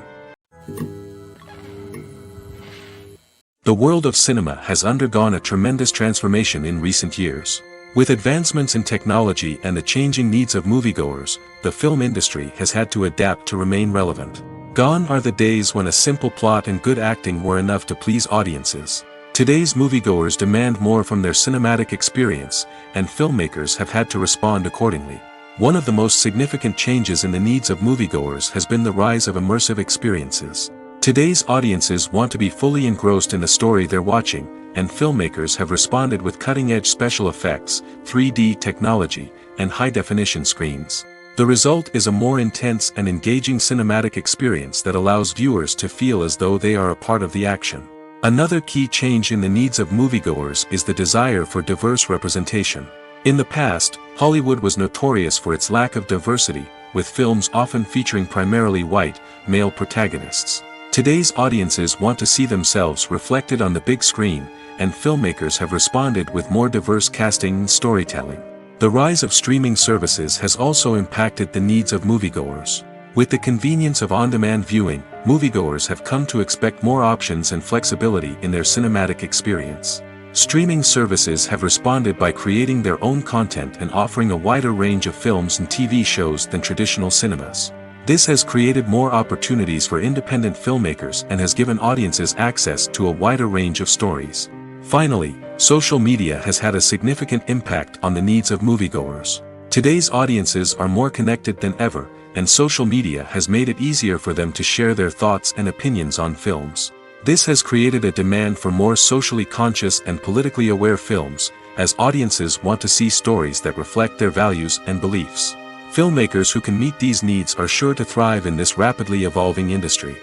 B: The world of cinema has undergone a tremendous transformation in recent years. With advancements in technology and the changing needs of moviegoers, the film industry has had to adapt to remain relevant. Gone are the days when a simple plot and good acting were enough to please audiences. Today's moviegoers demand more from their cinematic experience, and filmmakers have had to respond accordingly. One of the most significant changes in the needs of moviegoers has been the rise of immersive experiences. Today's audiences want to be fully engrossed in the story they're watching, and filmmakers have responded with cutting-edge special effects, 3D technology, and high-definition screens. The result is a more intense and engaging cinematic experience that allows viewers to feel as though they are a part of the action. Another key change in the needs of moviegoers is the desire for diverse representation. In the past, Hollywood was notorious for its lack of diversity, with films often featuring primarily white, male protagonists. Today's audiences want to see themselves reflected on the big screen, and filmmakers have responded with more diverse casting and storytelling. The rise of streaming services has also impacted the needs of moviegoers. With the convenience of on-demand viewing, moviegoers have come to expect more options and flexibility in their cinematic experience. Streaming services have responded by creating their own content and offering a wider range of films and TV shows than traditional cinemas. This has created more opportunities for independent filmmakers and has given audiences access to a wider range of stories. Finally, social media has had a significant impact on the needs of moviegoers. Today's audiences are more connected than ever, and social media has made it easier for them to share their thoughts and opinions on films. This has created a demand for more socially conscious and politically aware films, as audiences want to see stories that reflect their values and beliefs. Filmmakers who can meet these needs are sure to thrive in this rapidly evolving industry.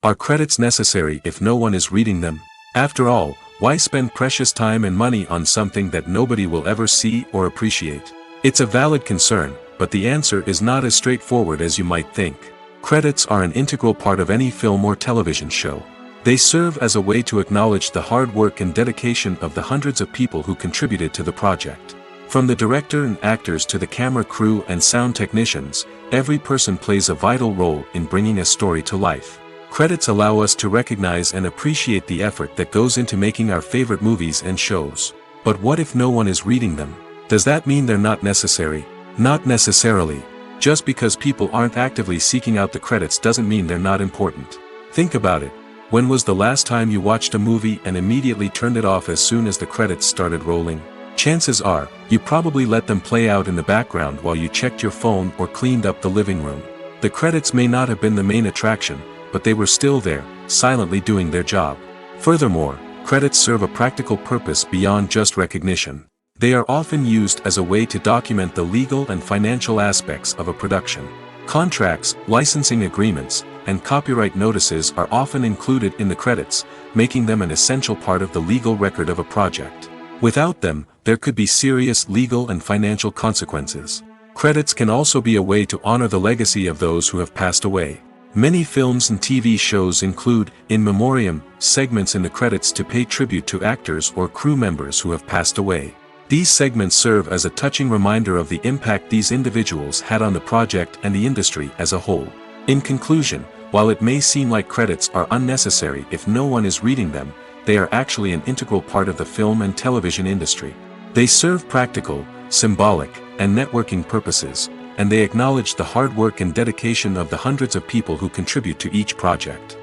B: Are credits necessary if no one is reading them? After all, why spend precious time and money on something that nobody will ever see or appreciate? It's a valid concern, but the answer is not as straightforward as you might think. Credits are an integral part of any film or television show. They serve as a way to acknowledge the hard work and dedication of the hundreds of people who contributed to the project. From the director and actors to the camera crew and sound technicians, every person plays a vital role in bringing a story to life. Credits allow us to recognize and appreciate the effort that goes into making our favorite movies and shows. But what if no one is reading them? Does that mean they're not necessary? Not necessarily. Just because people aren't actively seeking out the credits doesn't mean they're not important. Think about it. When was the last time you watched a movie and immediately turned it off as soon as the credits started rolling? Chances are, you probably let them play out in the background while you checked your phone or cleaned up the living room. The credits may not have been the main attraction, but they were still there, silently doing their job. Furthermore, credits serve a practical purpose beyond just recognition. They are often used as a way to document the legal and financial aspects of a production. Contracts, licensing agreements, and copyright notices are often included in the credits, making them an essential part of the legal record of a project. Without them, there could be serious legal and financial consequences. Credits can also be a way to honor the legacy of those who have passed away. Many films and TV shows include, in memoriam, segments in the credits to pay tribute to actors or crew members who have passed away. These segments serve as a touching reminder of the impact these individuals had on the project and the industry as a whole. In conclusion, while it may seem like credits are unnecessary if no one is reading them, they are actually an integral part of the film and television industry. They serve practical, symbolic, and networking purposes, and they acknowledge the hard work and dedication of the hundreds of people who contribute to each project.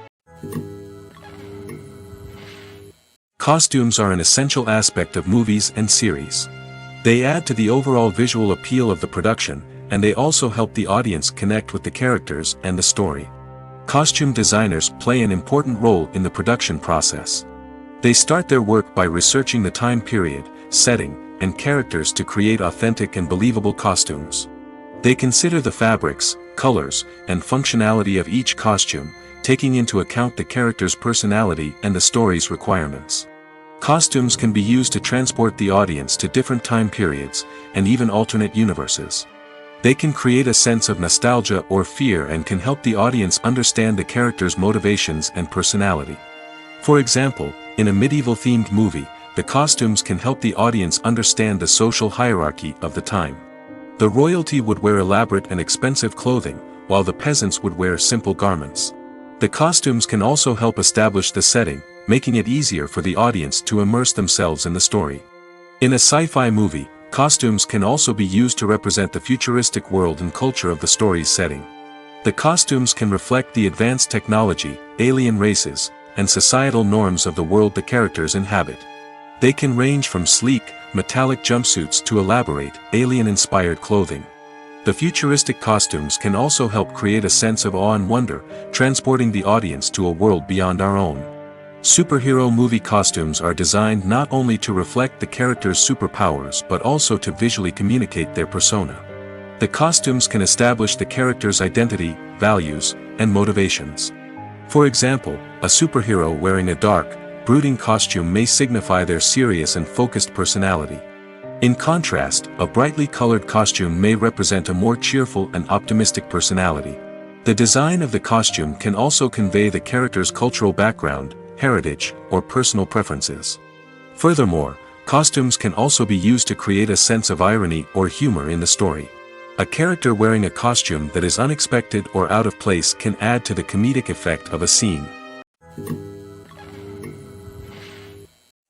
B: Costumes are an essential aspect of movies and series. They add to the overall visual appeal of the production, and they also help the audience connect with the characters and the story. Costume designers play an important role in the production process. They start their work by researching the time period, setting, and characters to create authentic and believable costumes. They consider the fabrics, colors, and functionality of each costume, taking into account the character's personality and the story's requirements. Costumes can be used to transport the audience to different time periods, and even alternate universes. They can create a sense of nostalgia or fear and can help the audience understand the character's motivations and personality. For example, in a medieval-themed movie, the costumes can help the audience understand the social hierarchy of the time. The royalty would wear elaborate and expensive clothing, while the peasants would wear simple garments. The costumes can also help establish the setting, making it easier for the audience to immerse themselves in the story. In a sci-fi movie, costumes can also be used to represent the futuristic world and culture of the story's setting. The costumes can reflect the advanced technology, alien races, and societal norms of the world the characters inhabit. They can range from sleek, metallic jumpsuits to elaborate, alien-inspired clothing. The futuristic costumes can also help create a sense of awe and wonder, transporting the audience to a world beyond our own. Superhero movie costumes are designed not only to reflect the character's superpowers but also to visually communicate their persona. The costumes can establish the character's identity, values, and motivations. For example, a superhero wearing a dark, brooding costume may signify their serious and focused personality. In contrast, a brightly colored costume may represent a more cheerful and optimistic personality. The design of the costume can also convey the character's cultural background, heritage, or personal preferences. Furthermore, costumes can also be used to create a sense of irony or humor in the story. A character wearing a costume that is unexpected or out of place can add to the comedic effect of a scene.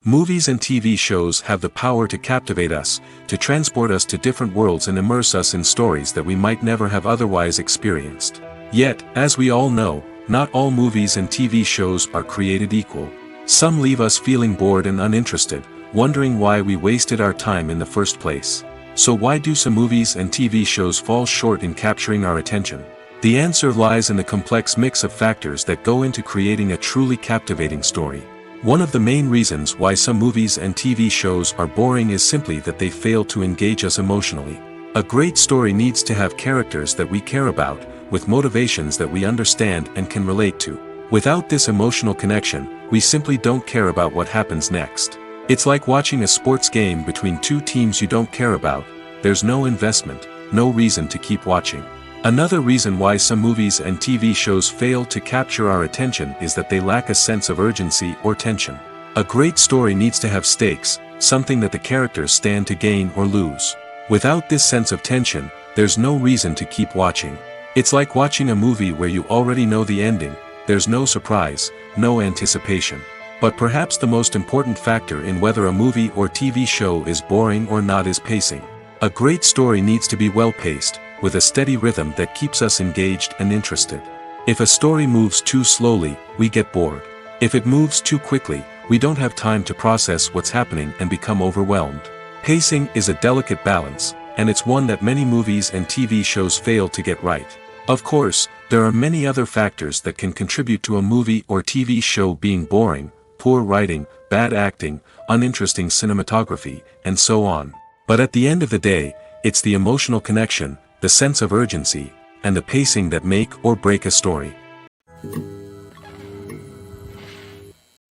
B: Movies and TV shows have the power to captivate us, to transport us to different worlds and immerse us in stories that we might never have otherwise experienced. Yet, as we all know, not all movies and TV shows are created equal. Some leave us feeling bored and uninterested, wondering why we wasted our time in the first place. So why do some movies and TV shows fall short in capturing our attention? The answer lies in the complex mix of factors that go into creating a truly captivating story. One of the main reasons why some movies and TV shows are boring is simply that they fail to engage us emotionally. A great story needs to have characters that we care about, with motivations that we understand and can relate to. Without this emotional connection, we simply don't care about what happens next. It's like watching a sports game between two teams you don't care about. There's no investment, no reason to keep watching. Another reason why some movies and TV shows fail to capture our attention is that they lack a sense of urgency or tension. A great story needs to have stakes, something that the characters stand to gain or lose. Without this sense of tension, there's no reason to keep watching. It's like watching a movie where you already know the ending. There's no surprise, no anticipation. But perhaps the most important factor in whether a movie or TV show is boring or not is pacing. A great story needs to be well-paced, with a steady rhythm that keeps us engaged and interested. If a story moves too slowly, we get bored. If it moves too quickly, we don't have time to process what's happening and become overwhelmed. Pacing is a delicate balance, and it's one that many movies and TV shows fail to get right. Of course, there are many other factors that can contribute to a movie or TV show being boring: poor writing, bad acting, uninteresting cinematography, and so on. But at the end of the day, it's the emotional connection, the sense of urgency, and the pacing that make or break a story.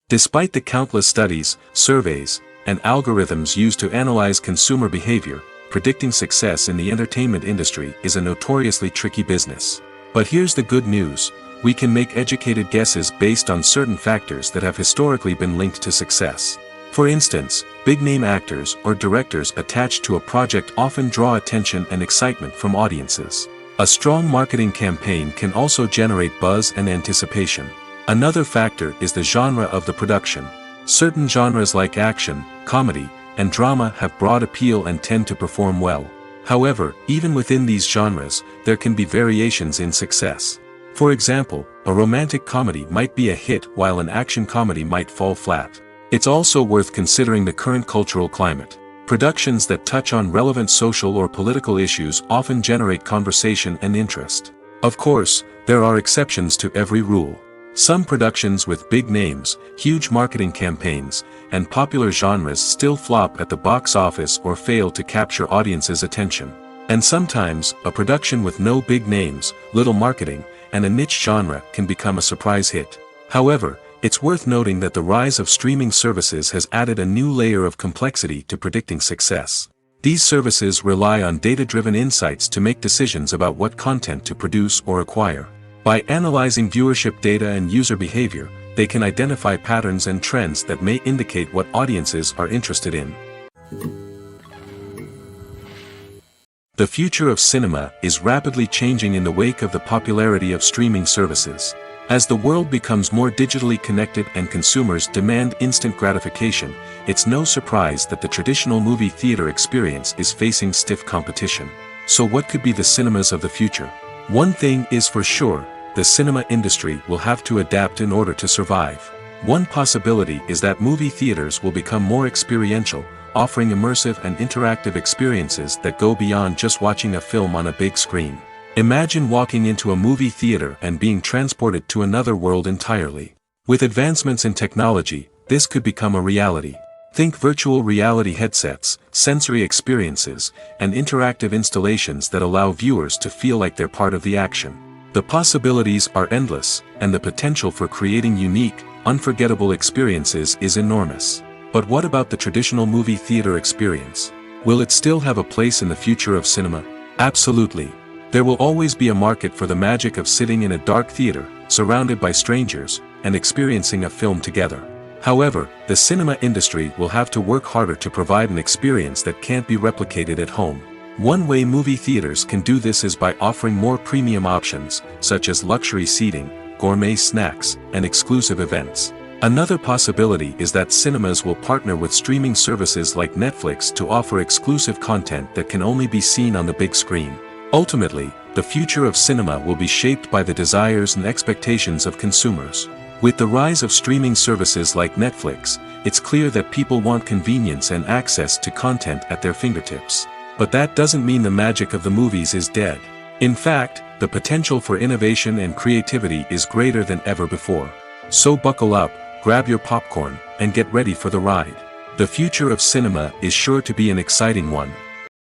B: Despite the countless studies, surveys, and algorithms used to analyze consumer behavior, predicting success in the entertainment industry is a notoriously tricky business. But here's the good news: we can make educated guesses based on certain factors that have historically been linked to success. For instance, big-name actors or directors attached to a project often draw attention and excitement from audiences. A strong marketing campaign can also generate buzz and anticipation. Another factor is the genre of the production. Certain genres like action, comedy, and drama have broad appeal and tend to perform well. However, even within these genres, there can be variations in success. For example, a romantic comedy might be a hit while an action comedy might fall flat. It's also worth considering the current cultural climate. Productions that touch on relevant social or political issues often generate conversation and interest. Of course, there are exceptions to every rule. Some productions with big names, huge marketing campaigns, and popular genres still flop at the box office or fail to capture audiences' attention. And sometimes, a production with no big names, little marketing, and a niche genre can become a surprise hit. However, it's worth noting that the rise of streaming services has added a new layer of complexity to predicting success. These services rely on data-driven insights to make decisions about what content to produce or acquire. By analyzing viewership data and user behavior, they can identify patterns and trends that may indicate what audiences are interested in. The future of cinema is rapidly changing in the wake of the popularity of streaming services. As the world becomes more digitally connected and consumers demand instant gratification, it's no surprise that the traditional movie theater experience is facing stiff competition. So what could be the cinemas of the future? One thing is for sure: the cinema industry will have to adapt in order to survive. One possibility is that movie theaters will become more experiential, offering immersive and interactive experiences that go beyond just watching a film on a big screen. Imagine walking into a movie theater and being transported to another world entirely. With advancements in technology, this could become a reality. Think virtual reality headsets, sensory experiences, and interactive installations that allow viewers to feel like they're part of the action. The possibilities are endless, and the potential for creating unique, unforgettable experiences is enormous. But what about the traditional movie theater experience? Will it still have a place in the future of cinema? Absolutely. There will always be a market for the magic of sitting in a dark theater, surrounded by strangers, and experiencing a film together. However, the cinema industry will have to work harder to provide an experience that can't be replicated at home. One way movie theaters can do this is by offering more premium options, such as luxury seating, gourmet snacks, and exclusive events. Another possibility is that cinemas will partner with streaming services like Netflix to offer exclusive content that can only be seen on the big screen. Ultimately, the future of cinema will be shaped by the desires and expectations of consumers. With the rise of streaming services like Netflix, it's clear that people want convenience and access to content at their fingertips. But that doesn't mean the magic of the movies is dead. In fact, the potential for innovation and creativity is greater than ever before. So buckle up, grab your popcorn, and get ready for the ride. The future of cinema is sure to be an exciting one.